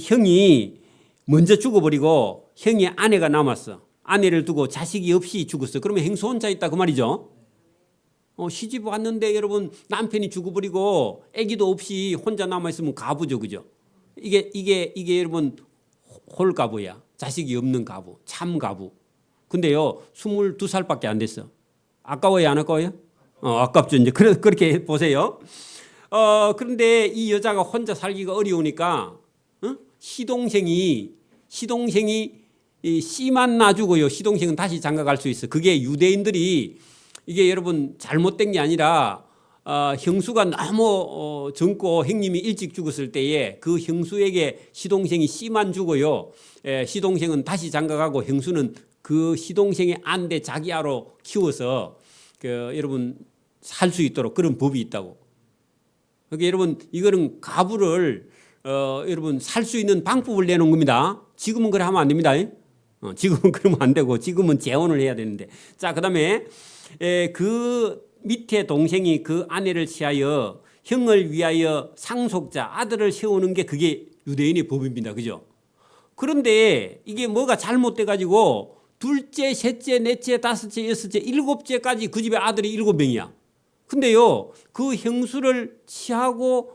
형이 먼저 죽어버리고 형의 아내가 남았어. 아내를 두고 자식이 없이 죽었어. 그러면 형수 혼자 있다 그 말이죠. 시집 왔는데 여러분 남편이 죽어버리고 아기도 없이 혼자 남아있으면 가부죠. 그죠? 이게 여러분 홀가부야. 자식이 없는 가부, 참 가부. 근데요 22살밖에 안 됐어. 아까워요 안 아까워요? 아깝죠. 이제 그렇게 보세요. 그런데 이 여자가 혼자 살기가 어려우니까 시동생이 씨만 놔주고요. 시동생은 다시 장가갈 수 있어. 그게 유대인들이 이게 여러분 잘못된 게 아니라 형수가 너무 젊고 형님이 일찍 죽었을 때에 그 형수에게 시동생이 씨만 주고요. 시동생은 다시 장가가고 형수는 그 시동생의 안대 자기 아로 키워서 여러분 살 수 있도록 그런 법이 있다고. 그러니까 여러분 이거는 가부를 여러분 살 수 있는 방법을 내놓은 겁니다. 지금은 그래 하면 안 됩니다. 지금은 그러면 안 되고 지금은 재혼을 해야 되는데. 자, 그다음에 그 밑에 동생이 그 아내를 취하여 형을 위하여 상속자 아들을 세우는 게 그게 유대인의 법입니다. 그죠? 그런데 이게 뭐가 잘못돼 가지고 둘째, 셋째, 넷째, 다섯째, 여섯째, 일곱째까지 그 집에 아들이 7명이야. 근데요 그 형수를 취하고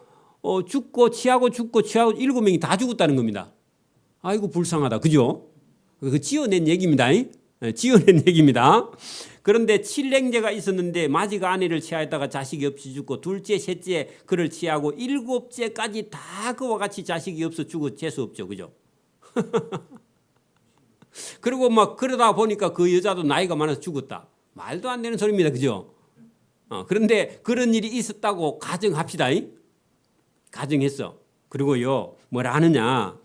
죽고 취하고 죽고 취하고 7명이 다 죽었다는 겁니다. 아이고 불쌍하다. 그죠? 그 지어낸 얘기입니다. 지어낸 얘기입니다. 그런데 7형제가 있었는데 마지가 아내를 취하였다가 자식이 없이 죽고 둘째, 셋째 그를 취하고 7째까지 다 그와 같이 자식이 없어 죽어 재수 없죠. 그죠? 그리고 막 그러다 보니까 그 여자도 나이가 많아서 죽었다. 말도 안 되는 소리입니다. 그죠? 그런데 그런 일이 있었다고 가정합시다. 가정했어. 그리고요 뭐라 하느냐,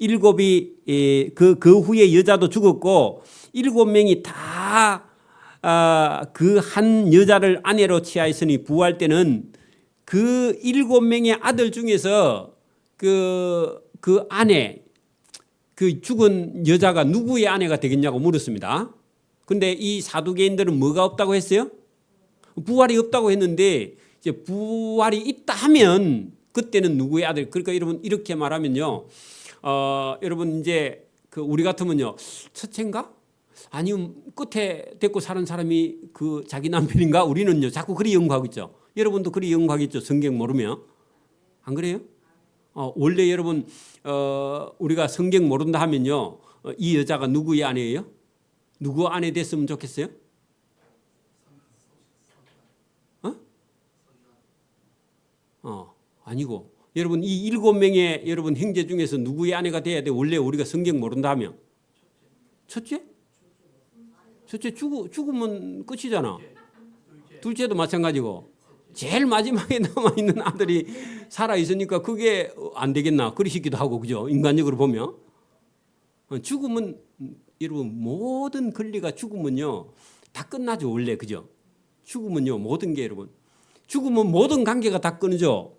7이 그 후에 여자도 죽었고 7명이 다 그 한 여자를 아내로 취하였으니 부활 때는 그 7명의 아들 중에서 그 아내, 그 죽은 여자가 누구의 아내가 되겠냐고 물었습니다. 근데 이 사두개인들은 뭐가 없다고 했어요? 부활이 없다고 했는데 이제 부활이 있다 하면 그때는 누구의 아들? 그러니까 여러분 이렇게 말하면요, 여러분 이제 그 우리 같으면요 첫째인가? 아니면 끝에 데리고 사는 사람이 그 자기 남편인가? 우리는요 자꾸 그리 연구하고 있죠. 여러분도 그리 연구하겠죠. 성경 모르면. 안 그래요? 원래 여러분 우리가 성경 모른다 하면요 이 여자가 누구의 아내예요? 누구 아내 됐으면 좋겠어요? 아니고 여러분 이 7명의 여러분 형제 중에서 누구의 아내가 돼야 돼? 원래 우리가 성경 모른다 하면 첫째 죽으면 끝이잖아. 둘째도 마찬가지고 제일 마지막에 남아있는 아들이 살아있으니까 그게 안 되겠나 그러시기도 하고. 그죠? 인간적으로 보면 죽으면 여러분 모든 권리가 죽으면요 다 끝나죠. 원래. 그죠? 죽으면요 모든 게 여러분 죽으면 모든 관계가 다 끊어져.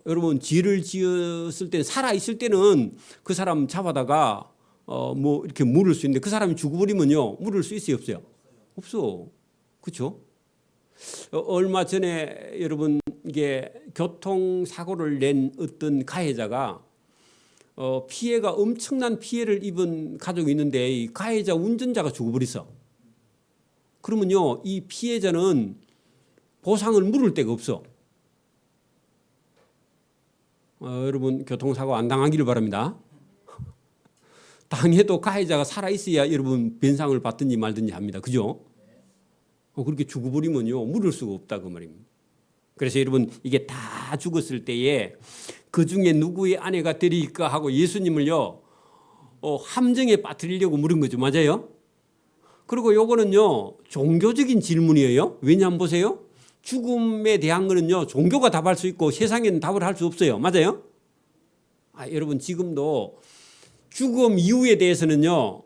여러분 죄를 지었을 때는, 살아있을 때는 그 사람 잡아다가 뭐 이렇게 물을 수 있는데 그 사람이 죽어버리면요 물을 수 있어요 없어요? 없어. 그렇죠? 얼마 전에 여러분 이게 교통사고를 낸 어떤 가해자가 피해가 엄청난 피해를 입은 가족이 있는데 이 가해자 운전자가 죽어버렸어. 그러면요 이 피해자는 보상을 물을 데가 없어. 여러분 교통사고 안 당하기를 바랍니다. 당해도 가해자가 살아있어야 여러분 변상을 받든지 말든지 합니다. 그죠? 그렇게 죽어버리면요 물을 수가 없다 그 말입니다. 그래서 여러분 이게 다 죽었을 때에 그 중에 누구의 아내가 되리까 하고 예수님을요 함정에 빠뜨리려고 물은 거죠. 맞아요? 그리고 요거는요 종교적인 질문이에요. 왜냐하면 보세요, 죽음에 대한 거는요 종교가 답할 수 있고 세상에는 답을 할 수 없어요. 맞아요? 여러분 지금도 죽음 이후에 대해서는요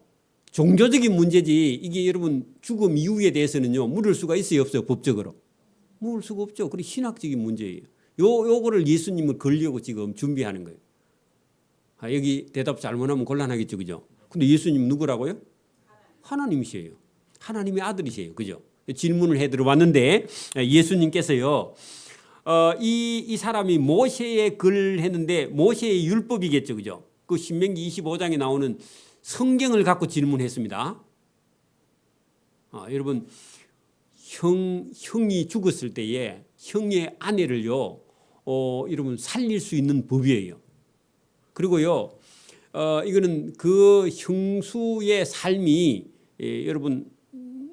종교적인 문제지 이게 여러분 죽음 이후에 대해서는요 물을 수가 있어요 없어요? 법적으로 물을 수가 없죠. 그리고 신학적인 문제예요. 요거를 예수님을 걸려고 지금 준비하는 거예요. 여기 대답 잘못하면 곤란하겠죠, 그죠? 근데 예수님 누구라고요? 하나님이세요. 하나님의 아들이세요, 그죠? 질문을 해 들어봤는데 예수님께서요 이 사람이 모세의 글 했는데 모세의 율법이겠죠, 그죠? 그 신명기 25장에 나오는 성경을 갖고 질문했습니다. 여러분 형이 죽었을 때에 형의 아내를요 여러분 살릴 수 있는 법이에요. 그리고요 이거는 그 형수의 삶이 여러분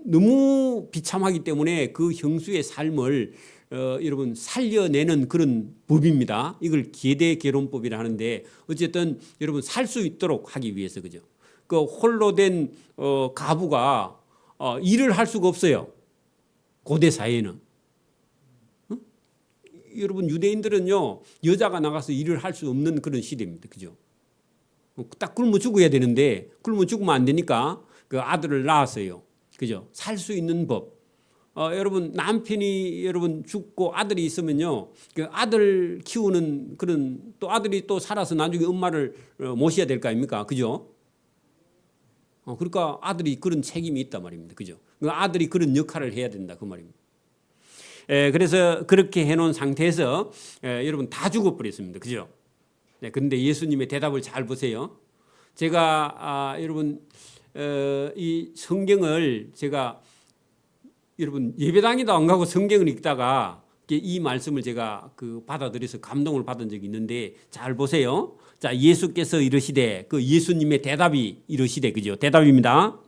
너무 비참하기 때문에 그 형수의 삶을 여러분 살려내는 그런 법입니다. 이걸 계대결혼법이라 하는데 어쨌든 여러분 살 수 있도록 하기 위해서 그죠? 그 홀로 된 가부가 일을 할 수가 없어요. 고대 사회는. 여러분 유대인들은요 여자가 나가서 일을 할 수 없는 그런 시대입니다. 그죠? 딱 굶어 죽어야 되는데 굶어 죽으면 안 되니까 그 아들을 낳았어요. 그죠? 살 수 있는 법. 여러분 남편이 여러분 죽고 아들이 있으면요 그 아들 키우는 그런 또 아들이 또 살아서 나중에 엄마를 모셔야 될 거 아닙니까? 그죠? 그러니까 아들이 그런 책임이 있단 말입니다. 그죠? 아들이 그런 역할을 해야 된다 그 말입니다. 그래서 그렇게 해놓은 상태에서 여러분 다 죽어버렸습니다. 그죠? 그런데 예수님의 대답을 잘 보세요. 제가 여러분 이 성경을 제가 여러분 예배당에도 안 가고 성경을 읽다가 이 말씀을 제가 받아들여서 감동을 받은 적이 있는데 잘 보세요. 자, 예수께서 이르시되 그 예수님의 대답이 이르시되 그죠? 대답입니다.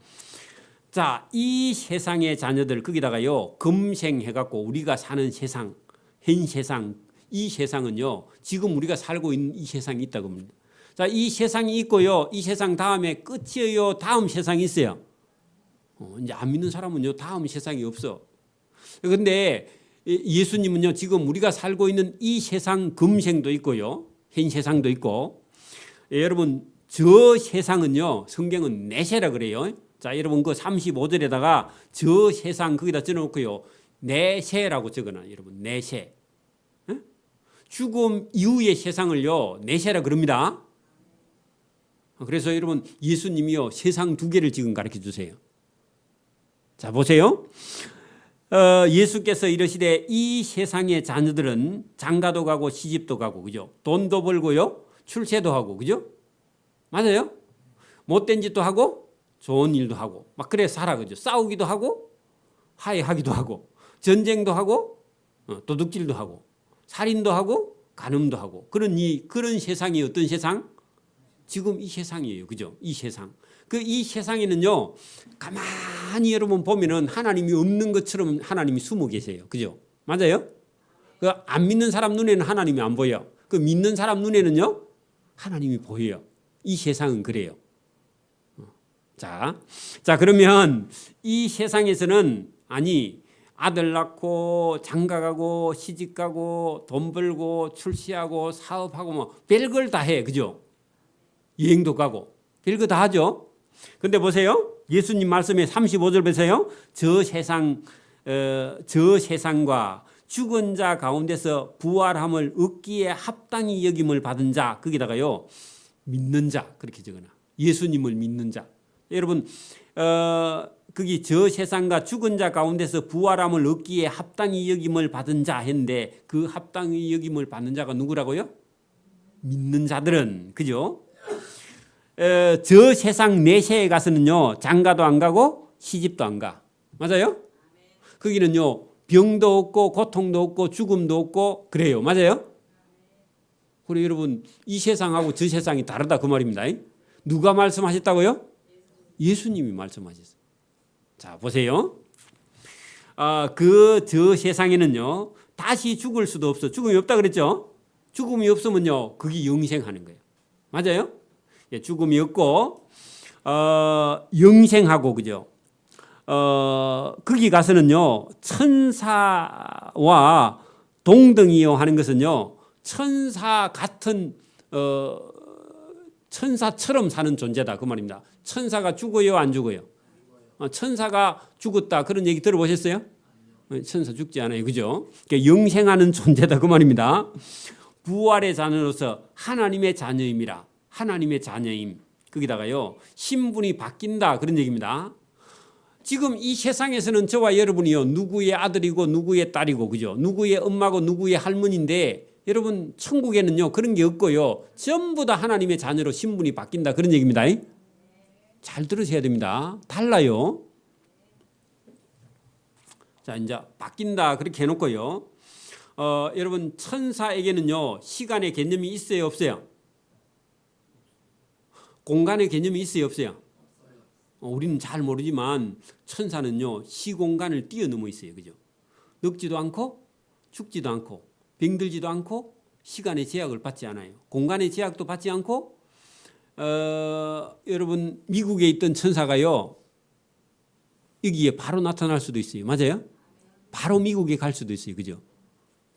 자, 이 세상의 자녀들 거기다가요 금생해갖고 우리가 사는 세상, 현 세상, 이 세상은요 지금 우리가 살고 있는 이 세상이 있다고 합니다. 자, 이 세상이 있고요, 이 세상 다음에 끝이에요. 다음 세상이 있어요. 이제 안 믿는 사람은요 다음 세상이 없어. 그런데 예수님은요 지금 우리가 살고 있는 이 세상 금생도 있고요, 현 세상도 있고, 여러분 저 세상은요 성경은 내세라 그래요. 자, 여러분 그 35절에다가 저 세상 거기다 써놓고요 내세라고 적어놔. 여러분 내세. 죽음 이후의 세상을요 내세라 그럽니다. 그래서 여러분 예수님이요 세상 두 개를 지금 가르쳐 주세요. 자, 보세요. 예수께서 이르시되 이 세상의 자녀들은 장가도 가고 시집도 가고 그죠? 돈도 벌고요 출세도 하고 그죠? 맞아요? 못된 짓도 하고 좋은 일도 하고 막 그래 살아 그죠? 싸우기도 하고 화해하기도 하고 전쟁도 하고 도둑질도 하고 살인도 하고 간음도 하고 그런 세상이 어떤 세상? 지금 이 세상이에요. 그죠? 이 세상. 이 세상에는요 가만히 여러분 보면은 하나님이 없는 것처럼 하나님이 숨어 계세요. 그죠? 맞아요? 안 믿는 사람 눈에는 하나님이 안 보여. 믿는 사람 눈에는요 하나님이 보여요. 이 세상은 그래요. 자 그러면 이 세상에서는 아들 낳고 장가가고 시집가고 돈 벌고 출세하고 사업하고 뭐 별걸 다 해. 그죠? 여행도 가고 별거 다 하죠. 근데 보세요. 예수님 말씀에 35절 보세요. 저 세상과 죽은 자 가운데서 부활함을 얻기에 합당히 여김을 받은 자 거기다가요 믿는 자 그렇게 적어놔. 예수님을 믿는 자. 여러분 거기 저 세상과 죽은 자 가운데서 부활함을 얻기에 합당히 여김을 받은 자 했는데 그 합당히 여김을 받는 자가 누구라고요? 믿는 자들은 그죠? 저 세상 내세에 가서는요 장가도 안 가고 시집도 안 가. 맞아요? 거기는요 병도 없고 고통도 없고 죽음도 없고 그래요. 맞아요? 그래 여러분 이 세상하고 저 세상이 다르다 그 말입니다. 누가 말씀하셨다고요? 예수님이 말씀하셨어요. 자, 보세요. 저 세상에는요 다시 죽을 수도 없어. 죽음이 없다 그랬죠? 죽음이 없으면요 그게 영생하는 거예요. 맞아요? 죽음이 없고 영생하고 그죠? 거기 가서는요 천사와 동등이요 하는 것은요 천사 같은 천사처럼 사는 존재다 그 말입니다. 천사가 죽어요, 안 죽어요? 천사가 죽었다 그런 얘기 들어보셨어요? 천사 죽지 않아요, 그죠? 그러니까 영생하는 존재다 그 말입니다. 부활의 자녀로서 하나님의 자녀임이라. 하나님의 자녀임. 거기다가요 신분이 바뀐다 그런 얘기입니다. 지금 이 세상에서는 저와 여러분이요 누구의 아들이고 누구의 딸이고 그죠? 누구의 엄마고 누구의 할머니인데 여러분 천국에는요 그런 게 없고요 전부 다 하나님의 자녀로 신분이 바뀐다 그런 얘기입니다. 잘 들으셔야 됩니다. 달라요. 자 이제 바뀐다 그렇게 해놓고요. 여러분 천사에게는요 시간의 개념이 있어요 없어요? 공간의 개념이 있어요 없어요? 우리는 잘 모르지만 천사는요 시공간을 뛰어넘어 있어요. 그죠? 늙지도 않고 죽지도 않고 병들지도 않고 시간의 제약을 받지 않아요. 공간의 제약도 받지 않고 여러분 미국에 있던 천사가요 여기에 바로 나타날 수도 있어요. 맞아요? 바로 미국에 갈 수도 있어요. 그죠?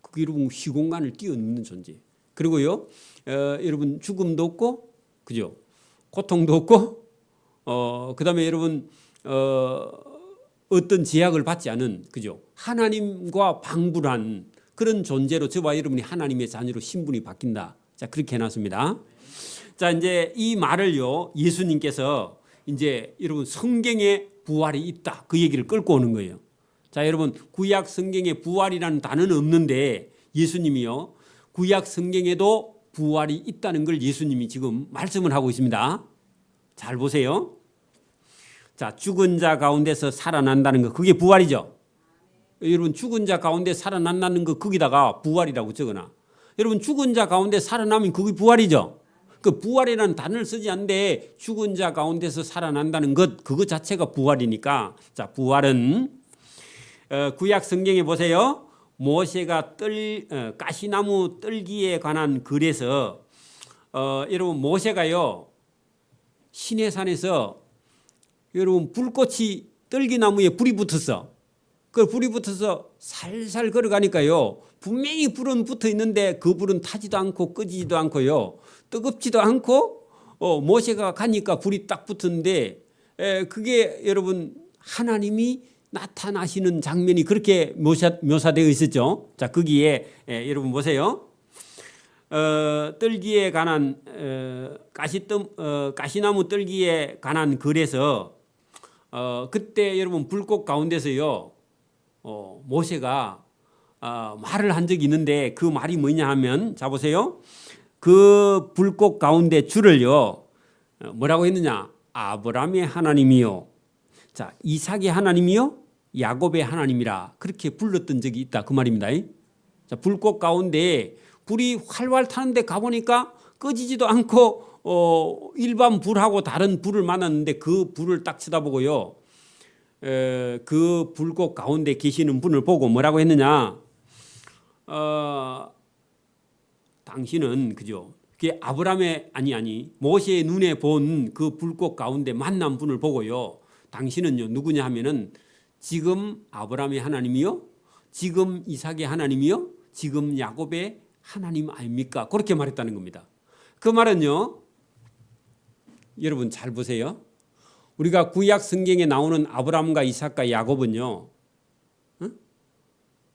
그게 여러분 시공간을 뛰어넘는 존재. 그리고요 여러분 죽음도 없고 그죠? 고통도 없고 그다음에 여러분 어떤 제약을 받지 않은 그죠? 하나님과 방불한 그런 존재로 저와 여러분이 하나님의 자녀로 신분이 바뀐다. 자 그렇게 해놨습니다. 자 이제 이 말을요 예수님께서 이제 여러분 성경에 부활이 있다 그 얘기를 끌고 오는 거예요. 자 여러분 구약 성경에 부활이라는 단어는 없는데 예수님이요 구약 성경에도 부활이 있다는 걸 예수님이 지금 말씀을 하고 있습니다. 잘 보세요. 자 죽은 자 가운데서 살아난다는 거 그게 부활이죠. 여러분 죽은 자 가운데 살아난다는 거 거기다가 부활이라고 적어놔. 여러분 죽은 자 가운데 살아나면 그게 부활이죠. 그 부활이라는 단어를 쓰지 않는데 죽은 자 가운데서 살아난다는 것 그거 자체가 부활이니까 자 부활은 구약 성경에 보세요. 모세가 가시나무 떨기에 관한 글에서 여러분 모세가요 시내산에서 여러분 불꽃이 떨기나무에 불이 붙었어. 그 불이 붙어서 살살 걸어가니까요 분명히 불은 붙어 있는데 그 불은 타지도 않고 끄지도 않고요 뜨겁지도 않고 모세가 가니까 불이 딱 붙었는데 그게 여러분 하나님이 나타나시는 장면이 그렇게 묘사되어 있었죠. 자 거기에 여러분 보세요. 떨기에 관한 가시나무 떨기에 관한 글에서 그때 여러분 불꽃 가운데서요 모세가 말을 한 적이 있는데 그 말이 뭐냐 하면 자 보세요. 그 불꽃 가운데 주를요 뭐라고 했느냐 아브라함의 하나님이요 자 이삭의 하나님이요 야곱의 하나님이라 그렇게 불렀던 적이 있다 그 말입니다. 자 불꽃 가운데 불이 활활 타는데 가보니까 꺼지지도 않고 일반 불하고 다른 불을 만났는데 그 불을 딱 쳐다보고요 그 불꽃 가운데 계시는 분을 보고 뭐라고 했느냐 당신은 그죠 그게 아브라함의 아니 모세의 눈에 본 그 불꽃 가운데 만난 분을 보고요 당신은요 누구냐 하면은 지금 아브라함의 하나님이요 지금 이삭의 하나님이요 지금 야곱의 하나님 아닙니까 그렇게 말했다는 겁니다. 그 말은요 여러분 잘 보세요. 우리가 구약 성경에 나오는 아브라함과 이삭과 야곱은요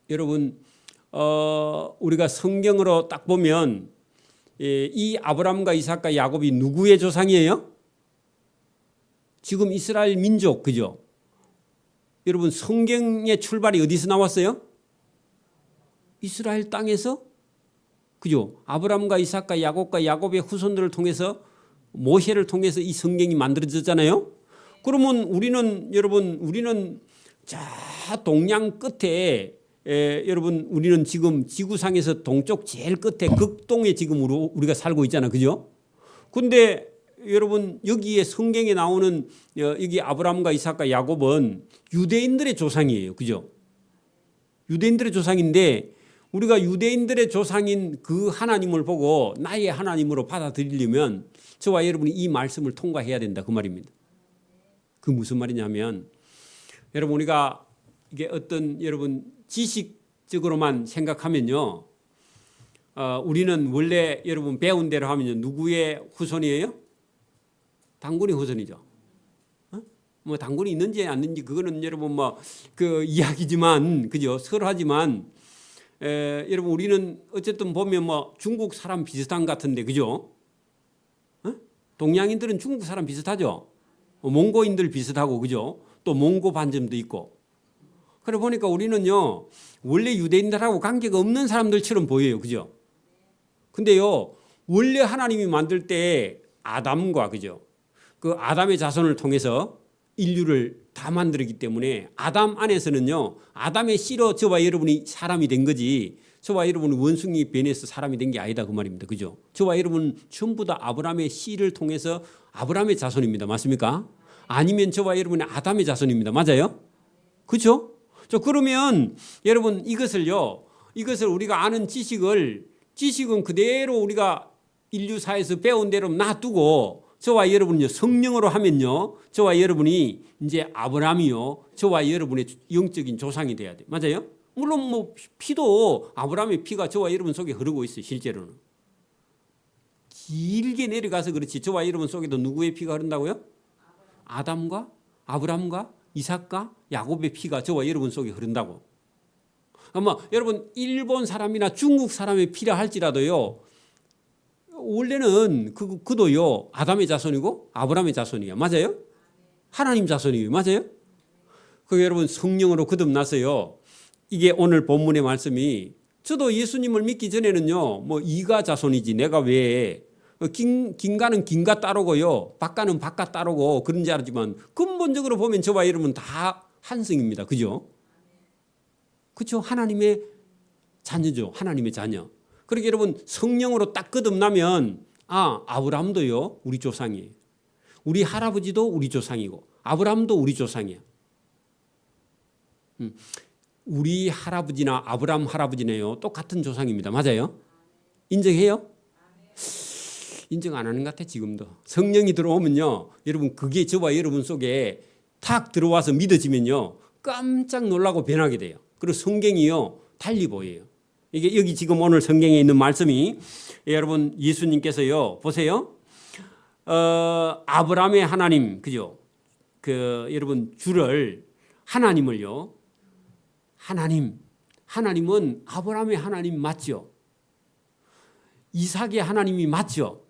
여러분 우리가 성경으로 딱 보면 이 아브라함과 이삭과 야곱이 누구의 조상이에요? 지금 이스라엘 민족 그죠? 여러분 성경의 출발이 어디서 나왔어요? 이스라엘 땅에서 그죠? 아브라함과 이삭과 야곱과 야곱의 후손들을 통해서 모세를 통해서 이 성경이 만들어졌잖아요. 그러면 우리는 저 동양 끝에 여러분 우리는 지금 지구상에서 동쪽 제일 끝에 극동에 지금 우리가 살고 있잖아, 그죠? 근데 여러분 여기에 성경에 나오는 여기 아브라함과 이삭과 야곱은 유대인들의 조상이에요, 그죠? 유대인들의 조상인데 우리가 유대인들의 조상인 그 하나님을 보고 나의 하나님으로 받아들이려면 저와 여러분이 이 말씀을 통과해야 된다 그 말입니다. 그 무슨 말이냐면 여러분 우리가 이게 어떤 여러분 지식적으로만 생각하면요 우리는 원래 여러분 배운 대로 하면요 누구의 후손이에요? 당군의 후손이죠. 뭐 단군이 있는지 안 있는지 그거는 여러분 뭐 그 이야기지만 그죠? 설하지만 여러분 우리는 어쨌든 보면 뭐 중국 사람 비슷한 것 같은데 그죠? 어? 동양인들은 중국 사람 비슷하죠? 몽고인들 비슷하고 그죠? 또 몽고 반점도 있고. 그래 보니까 우리는요 원래 유대인들하고 관계가 없는 사람들처럼 보여요, 그죠? 근데요 원래 하나님이 만들 때 아담과 그죠? 그 아담의 자손을 통해서 인류를 다 만들었기 때문에 아담 안에서는요 아담의 씨로 저와 여러분이 사람이 된 거지 저와 여러분은 원숭이 변해서 사람이 된 게 아니다 그 말입니다, 그죠? 저와 여러분 전부 다 아브라함의 씨를 통해서 아브라함의 자손입니다, 맞습니까? 아니면 저와 여러분은 아담의 자손입니다, 맞아요? 그렇죠? 그러면 여러분 이것을 우리가 아는 지식은 그대로 우리가 인류사에서 배운 대로 놔두고 저와 여러분은요 성령으로 하면요 저와 여러분이 이제 아브라함이요 저와 여러분의 영적인 조상이 돼야 돼, 맞아요? 물론 뭐 피도 아브라함의 피가 저와 여러분 속에 흐르고 있어요. 실제로는 길게 내려가서 그렇지 저와 여러분 속에도 누구의 피가 흐른다고요? 아담과 아브라함과 이삭과 야곱의 피가 저와 여러분 속에 흐른다고. 아마 여러분 일본 사람이나 중국 사람의 피라 할지라도요 원래는 그도요 아담의 자손이고 아브라함의 자손이야, 맞아요? 하나님 자손이에요, 맞아요? 그 여러분 성령으로 거듭나서요 이게 오늘 본문의 말씀이 저도 예수님을 믿기 전에는요 뭐 이가 자손이지 내가 왜 긴가는 긴가 따르고요 박가는 박가 따르고 그런 줄 알았지만 근본적으로 보면 저와 여러분 다 한성입니다, 그죠? 그렇죠? 하나님의 자녀죠, 하나님의 자녀. 그러니까 여러분 성령으로 딱 거듭나면 아브라함도요 우리 조상이에요. 우리 할아버지도 우리 조상이고 아브라함도 우리 조상이야. 우리 할아버지나 아브라함 할아버지네요 똑같은 조상입니다, 맞아요? 인정해요? 인정 안 하는 것 같아 지금도. 성령이 들어오면요 여러분 그게 저와 여러분 속에 탁 들어와서 믿어지면요 깜짝 놀라고 변하게 돼요. 그리고 성경이요 달리 보여요. 이게 여기 지금 오늘 성경에 있는 말씀이 여러분 예수님께서요 보세요 아브라함의 하나님 그죠? 여러분 주를 하나님을요 하나님은 아브라함의 하나님 맞죠? 이삭의 하나님이 맞죠?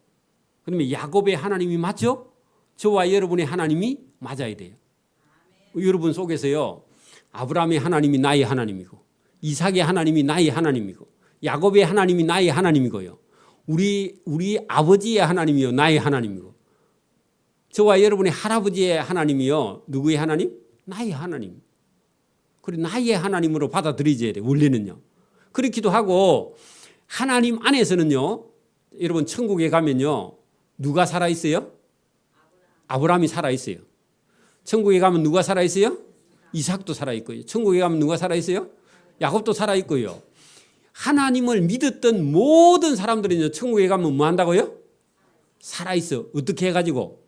그러면 야곱의 하나님이 맞죠? 저와 여러분의 하나님이 맞아야 돼요. 여러분 속에서요 아브라함의 하나님이 나의 하나님이고 이삭의 하나님이 나의 하나님이고 야곱의 하나님이 나의 하나님이고요 우리 아버지의 하나님이요 나의 하나님이고 저와 여러분의 할아버지의 하나님이요 누구의 하나님? 나의 하나님. 그리고 나의 하나님으로 받아들여져야 돼 원래는요. 그렇기도 하고 하나님 안에서는요 여러분 천국에 가면요 누가 살아있어요? 아브라함이 살아있어요. 천국에 가면 누가 살아있어요? 이삭도 살아있고요. 천국에 가면 누가 살아있어요? 야곱도 살아있고요. 하나님을 믿었던 모든 사람들은요 천국에 가면 뭐 한다고요? 살아있어. 어떻게 해가지고?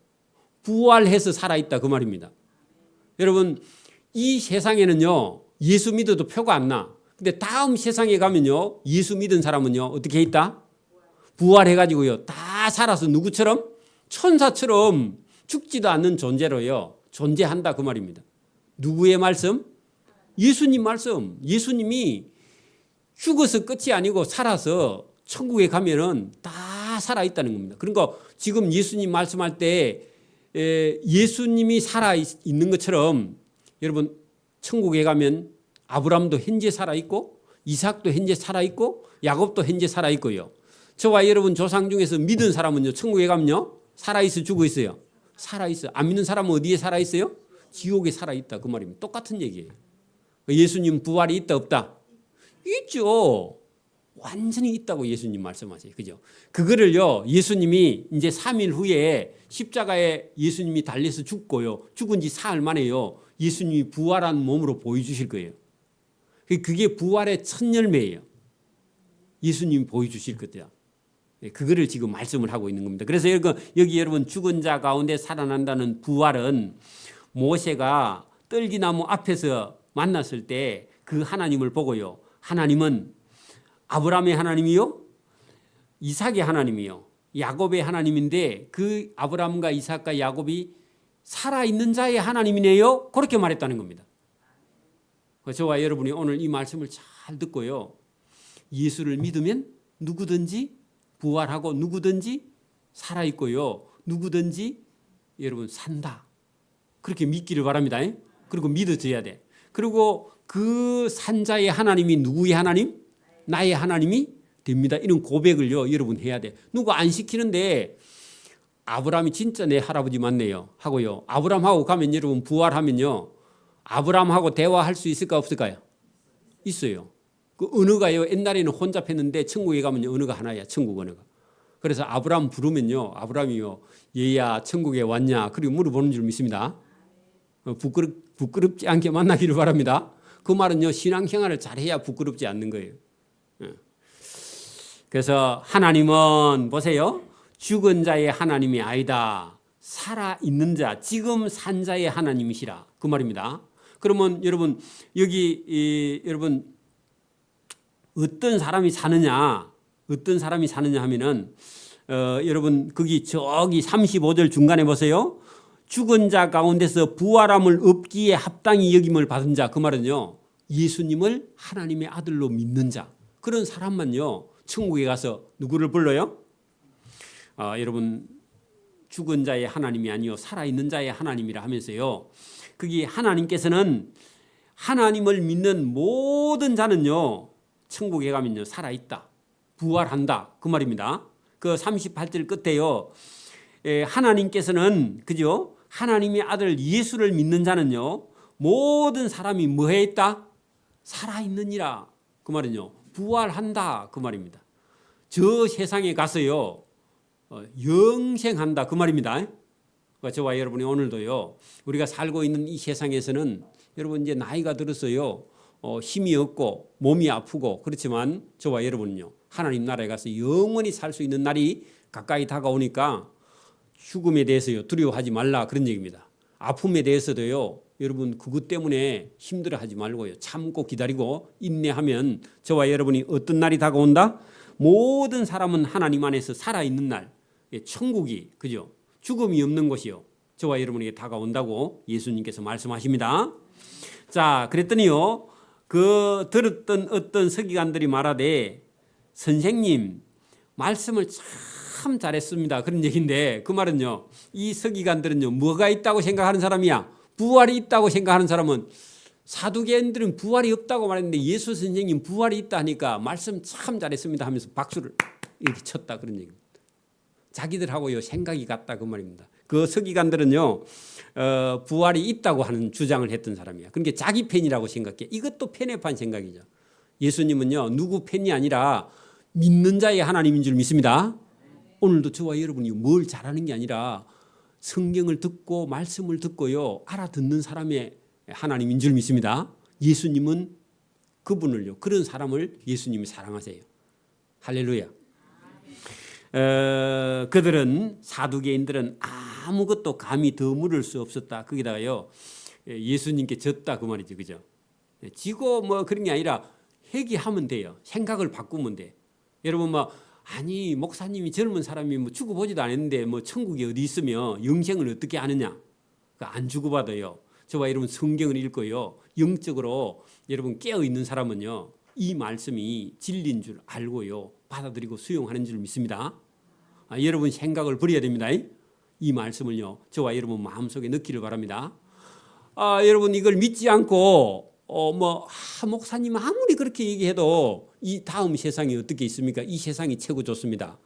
부활해서 살아있다 그 말입니다. 여러분 이 세상에는요 예수 믿어도 표가 안 나. 근데 다음 세상에 가면요 예수 믿은 사람은요 어떻게 있다? 부활해가지고요 다 살아서 누구처럼? 천사처럼 죽지도 않는 존재로요 존재한다 그 말입니다. 누구의 말씀? 예수님 말씀. 예수님이 죽어서 끝이 아니고 살아서 천국에 가면은 다 살아있다는 겁니다. 그러니까 지금 예수님 말씀할 때 예수님이 살아있는 것처럼 여러분 천국에 가면 아브라함도 현재 살아있고 이삭도 현재 살아있고 야곱도 현재 살아있고요. 저와 여러분 조상 중에서 믿은 사람은요 천국에 가면요 살아있어 죽어 있어요? 살아있어요. 안 믿는 사람은 어디에 살아있어요? 지옥에 살아있다 그 말입니다. 똑같은 얘기예요. 예수님 부활이 있다 없다? 있죠. 완전히 있다고 예수님 말씀하세요. 그죠? 그거를요 예수님이 이제 3일 후에 십자가에 예수님이 달려서 죽고요 죽은 지 사흘 만에요 예수님이 부활한 몸으로 보여주실 거예요. 그게 부활의 첫 열매예요. 예수님이 보여주실 거죠. 그거를 지금 말씀을 하고 있는 겁니다. 그래서 여기 여러분 죽은 자 가운데 살아난다는 부활은 모세가 떨기나무 앞에서 만났을 때 그 하나님을 보고요. 하나님은 아브라함의 하나님이요, 이삭의 하나님이요, 야곱의 하나님인데 그 아브라함과 이삭과 야곱이 살아있는 자의 하나님이네요. 그렇게 말했다는 겁니다. 저와 여러분이 오늘 이 말씀을 잘 듣고요. 예수를 믿으면 누구든지 부활하고 누구든지 살아있고요. 누구든지 여러분 산다. 그렇게 믿기를 바랍니다. 그리고 믿어져야 돼. 그리고 그 산자의 하나님이 누구의 하나님? 나의 하나님이 됩니다. 이런 고백을요, 여러분 해야 돼. 누구 안 시키는데 아브라함이 진짜 내 할아버지 맞네요 하고요. 아브라함하고 가면 여러분 부활하면요. 아브라함하고 대화할 수 있을까 없을까요? 있어요. 그 언어가요. 옛날에는 혼잡했는데 천국에 가면 언어가 하나야. 천국 언어가. 그래서 아브라함 부르면요. 아브라함이요. 얘야 천국에 왔냐? 그리고 물어보는 줄 믿습니다. 부끄럽지 않게 만나기를 바랍니다. 그 말은요. 신앙생활을 잘해야 부끄럽지 않는 거예요. 그래서 하나님은 보세요. 죽은 자의 하나님이 아니다. 살아있는 자, 지금 산 자의 하나님이시라. 그 말입니다. 그러면 여러분 여기 여러분 어떤 사람이 사느냐 하면은 여러분 거기 저기 35절 중간에 보세요. 죽은 자 가운데서 부활함을 얻기에 합당히 여김을 받은 자. 그 말은요. 예수님을 하나님의 아들로 믿는 자. 그런 사람만요. 천국에 가서 누구를 불러요? 여러분 죽은 자의 하나님이 아니요 살아있는 자의 하나님이라 하면서요. 거기 하나님께서는 하나님을 믿는 모든 자는요. 천국에 가면요. 살아있다. 부활한다. 그 말입니다. 그 38절 끝에요. 하나님께서는 그죠? 하나님의 아들 예수를 믿는 자는요. 모든 사람이 뭐해 있다? 살아있느니라. 그 말은요. 부활한다. 그 말입니다. 저 세상에 가서요. 영생한다. 그 말입니다. 저와 여러분이 오늘도요. 우리가 살고 있는 이 세상에서는 여러분 이제 나이가 들어서요. 힘이 없고 몸이 아프고 그렇지만 저와 여러분은요. 하나님 나라에 가서 영원히 살 수 있는 날이 가까이 다가오니까 죽음에 대해서요. 두려워하지 말라 그런 얘기입니다. 아픔에 대해서도요. 여러분 그것 때문에 힘들어하지 말고요. 참고 기다리고 인내하면 저와 여러분이 어떤 날이 다가온다? 모든 사람은 하나님 안에서 살아있는 날. 천국이 그죠? 죽음이 없는 곳이요. 저와 여러분에게 다가온다고 예수님께서 말씀하십니다. 자, 그랬더니요. 그 들었던 어떤 서기관들이 말하되 선생님 말씀을 참 잘했습니다. 그런 얘기인데 그 말은요. 이 서기관들은요. 뭐가 있다고 생각하는 사람이야? 부활이 있다고 생각하는 사람은 사두개인들은 부활이 없다고 말했는데 예수 선생님 부활이 있다 하니까 말씀 참 잘했습니다 하면서 박수를 이렇게 쳤다 그런 얘기입니다. 자기들하고요 생각이 같다 그 말입니다. 그 서기관들은요 부활이 있다고 하는 주장을 했던 사람이야. 그러니까 자기 편이라고 생각해. 이것도 편협한 생각이죠. 예수님은요 누구 편이 아니라 믿는 자의 하나님인 줄 믿습니다. 오늘도 저와 여러분이 뭘 잘하는 게 아니라 성경을 듣고 말씀을 듣고요 알아듣는 사람의 하나님인 줄 믿습니다. 예수님은 그분을요 그런 사람을 예수님이 사랑하세요. 할렐루야. 그들은 사두개인들은 아무것도 감히 더 물을 수 없었다. 거기다가요 예수님께 졌다 그 말이죠, 그죠? 지고 뭐 그런 게 아니라 회개하면 돼요. 생각을 바꾸면 돼. 여러분 뭐 아니 목사님이 젊은 사람이 뭐 죽어보지도 않았는데 뭐 천국이 어디 있으며 영생을 어떻게 아느냐? 안 죽어봐도요. 저와 여러분 성경을 읽고요 영적으로 여러분 깨어 있는 사람은요 이 말씀이 진리인 줄 알고요 받아들이고 수용하는 줄 믿습니다. 여러분 생각을 버려야 됩니다. 이 말씀을요 저와 여러분 마음속에 넣기를 바랍니다. 여러분 이걸 믿지 않고 목사님 아무리 그렇게 얘기해도 이 다음 세상이 어떻게 있습니까? 이 세상이 최고 좋습니다.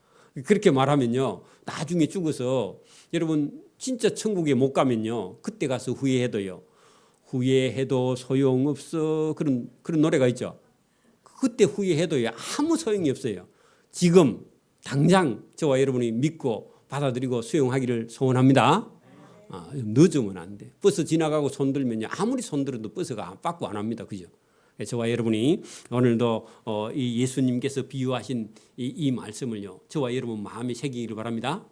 그렇게 말하면요 나중에 죽어서 여러분 진짜 천국에 못 가면요 그때 가서 후회해도요 후회해도 소용없어 그런 노래가 있죠. 그때 후회해도요 아무 소용이 없어요. 지금 당장 저와 여러분이 믿고 받아들이고 수용하기를 소원합니다. 늦으면 안 돼. 버스 지나가고 손 들면요 아무리 손 들어도 버스가 빠꾸 안 합니다. 그죠? 저와 여러분이 오늘도 이 예수님께서 비유하신 이 말씀을요 저와 여러분 마음에 새기기를 바랍니다.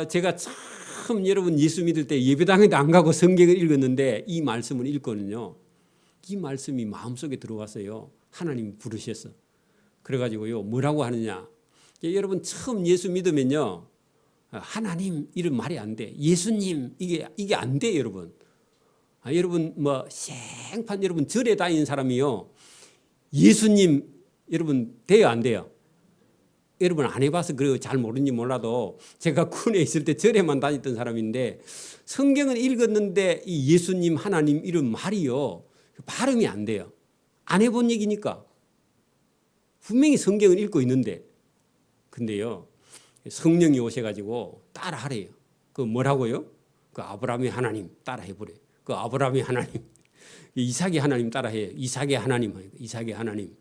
제가 참 여러분 예수 믿을 때 예배당에도 안 가고 성경을 읽었는데 이 말씀을 읽거든요. 이 말씀이 마음속에 들어왔어요. 하나님 부르셨어. 그래가지고요 뭐라고 하느냐? 여러분 처음 예수 믿으면요 하나님 이런 말이 안 돼. 예수님 이게 안 돼, 여러분. 여러분 뭐 생판 여러분 절에 다니는 사람이요. 예수님 여러분 돼요, 안 돼요? 여러분 안 해봐서 그래요. 잘 모르는지 몰라도 제가 군에 있을 때 절에만 다녔던 사람인데 성경은 읽었는데 이 예수님 하나님 이런 말이요. 발음이 안 돼요. 안 해본 얘기니까. 분명히 성경을 읽고 있는데 근데요. 성령이 오셔가지고 따라하래요. 그 뭐라고요? 그 아브라함의 하나님 따라해보래요. 그 아브라함의 하나님. 이삭의 하나님 따라해요. 이삭의 하나님. 이삭의 하나님.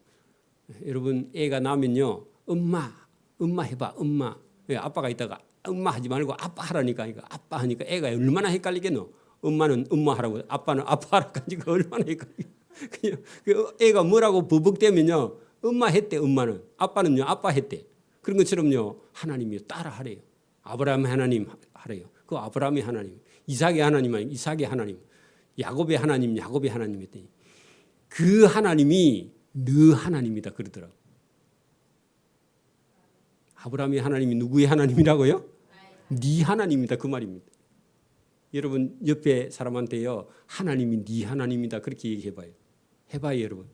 여러분 애가 나면요. 엄마 해봐. 엄마. 아빠가 있다가 엄마 하지 말고 아빠 하라니까. 아빠 하니까 애가 얼마나 헷갈리겠노. 엄마는 엄마 하라고 아빠는 아빠 하라고 하니까 얼마나 헷갈리겠노. 그 애가 뭐라고 버벅대면요. 엄마 했대. 엄마는. 아빠는요. 아빠 했대. 그런 것처럼요. 하나님이 따라하래요. 아브라함의 하나님 하래요. 그 아브라함의 하나님. 이삭의 하나님 아니고 이삭의 하나님. 야곱의 하나님 야곱의 하나님 했더니 그 하나님이 너 하나님이다 그러더라고. 아브라함의 하나님이 누구의 하나님이라고요? 네 하나님이다 그 말입니다. 여러분 옆에 사람한테요. 하나님이 네 하나님이다 그렇게 얘기해봐요. 해봐요 여러분.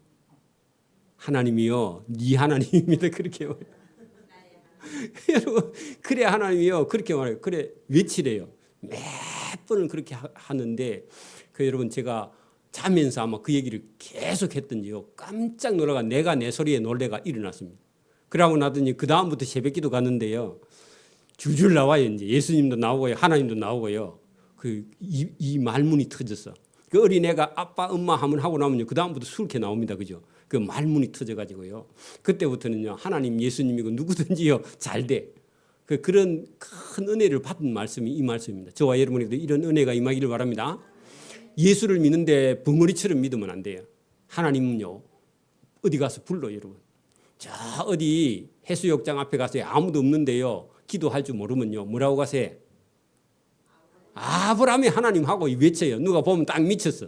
하나님이요. 네 하나님입니다 그렇게 해봐요. 여러분 그래 하나님이요. 그렇게 말해요. 그래 외치래요. 몇 번을 그렇게 하는데 그 여러분 제가 자면서 아마 그 얘기를 계속 했던지요. 깜짝 놀라가 내가 내 소리에 놀래가 일어났습니다. 그러고 나더니 그 다음부터 새벽기도 갔는데요. 줄줄 나와요. 이제 예수님도 나오고요. 하나님도 나오고요. 이 말문이 터졌어. 그 어린애가 아빠 엄마 하면 하고 나면요. 그 다음부터 수렇게 나옵니다. 그죠? 그 말문이 터져가지고요. 그때부터는요. 하나님 예수님이고 누구든지요. 잘 돼. 그런 큰 은혜를 받은 말씀이 이 말씀입니다. 저와 여러분에게도 이런 은혜가 임하기를 바랍니다. 예수를 믿는데 벙어리처럼 믿으면 안 돼요. 하나님은요. 어디 가서 불러 여러분. 저 어디 해수욕장 앞에 가서 아무도 없는데요. 기도할 줄 모르면요. 뭐라고 가세요? 아브라함의 하나님하고 외쳐요. 누가 보면 딱 미쳤어.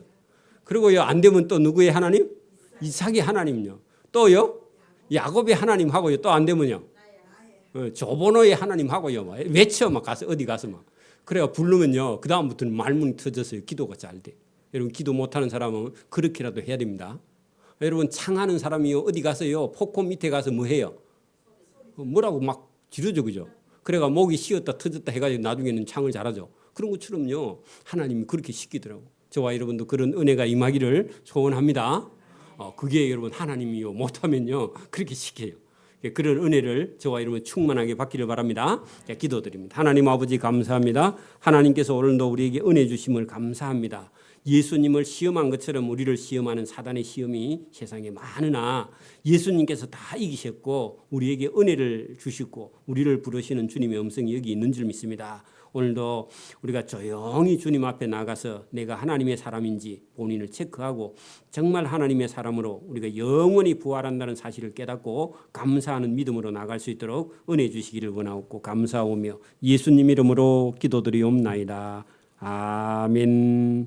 그리고요. 안 되면 또 누구의 하나님? 이삭의 하나님요. 또요. 야곱의 하나님하고요. 또 안 되면요. 조보노의 하나님하고요. 외쳐 막 가서 어디 가서 막. 그래야 부르면요. 그 다음부터는 말문이 터졌어요. 기도가 잘 돼. 여러분 기도 못하는 사람은 그렇게라도 해야 됩니다. 여러분 창하는 사람이요. 어디 가서요. 폭포 밑에 가서 뭐 해요? 뭐라고 막 지르죠. 그죠? 그래가 목이 쉬었다 터졌다 해가지고 나중에는 창을 잘하죠. 그런 것처럼요. 하나님이 그렇게 시키더라고. 저와 여러분도 그런 은혜가 임하기를 소원합니다. 그게 여러분 하나님이요. 못하면요. 그렇게 시켜요. 그런 은혜를 저와 여러분 충만하게 받기를 바랍니다. 기도드립니다. 하나님 아버지 감사합니다. 하나님께서 오늘도 우리에게 은혜 주심을 감사합니다. 예수님을 시험한 것처럼 우리를 시험하는 사단의 시험이 세상에 많으나 예수님께서 다 이기셨고 우리에게 은혜를 주시고 우리를 부르시는 주님의 음성이 여기 있는 줄 믿습니다. 오늘도 우리가 조용히 주님 앞에 나가서 내가 하나님의 사람인지 본인을 체크하고 정말 하나님의 사람으로 우리가 영원히 부활한다는 사실을 깨닫고 감사하는 믿음으로 나갈 수 있도록 은혜 주시기를 원하옵고 감사하오며 예수님 이름으로 기도드리옵나이다. 아멘.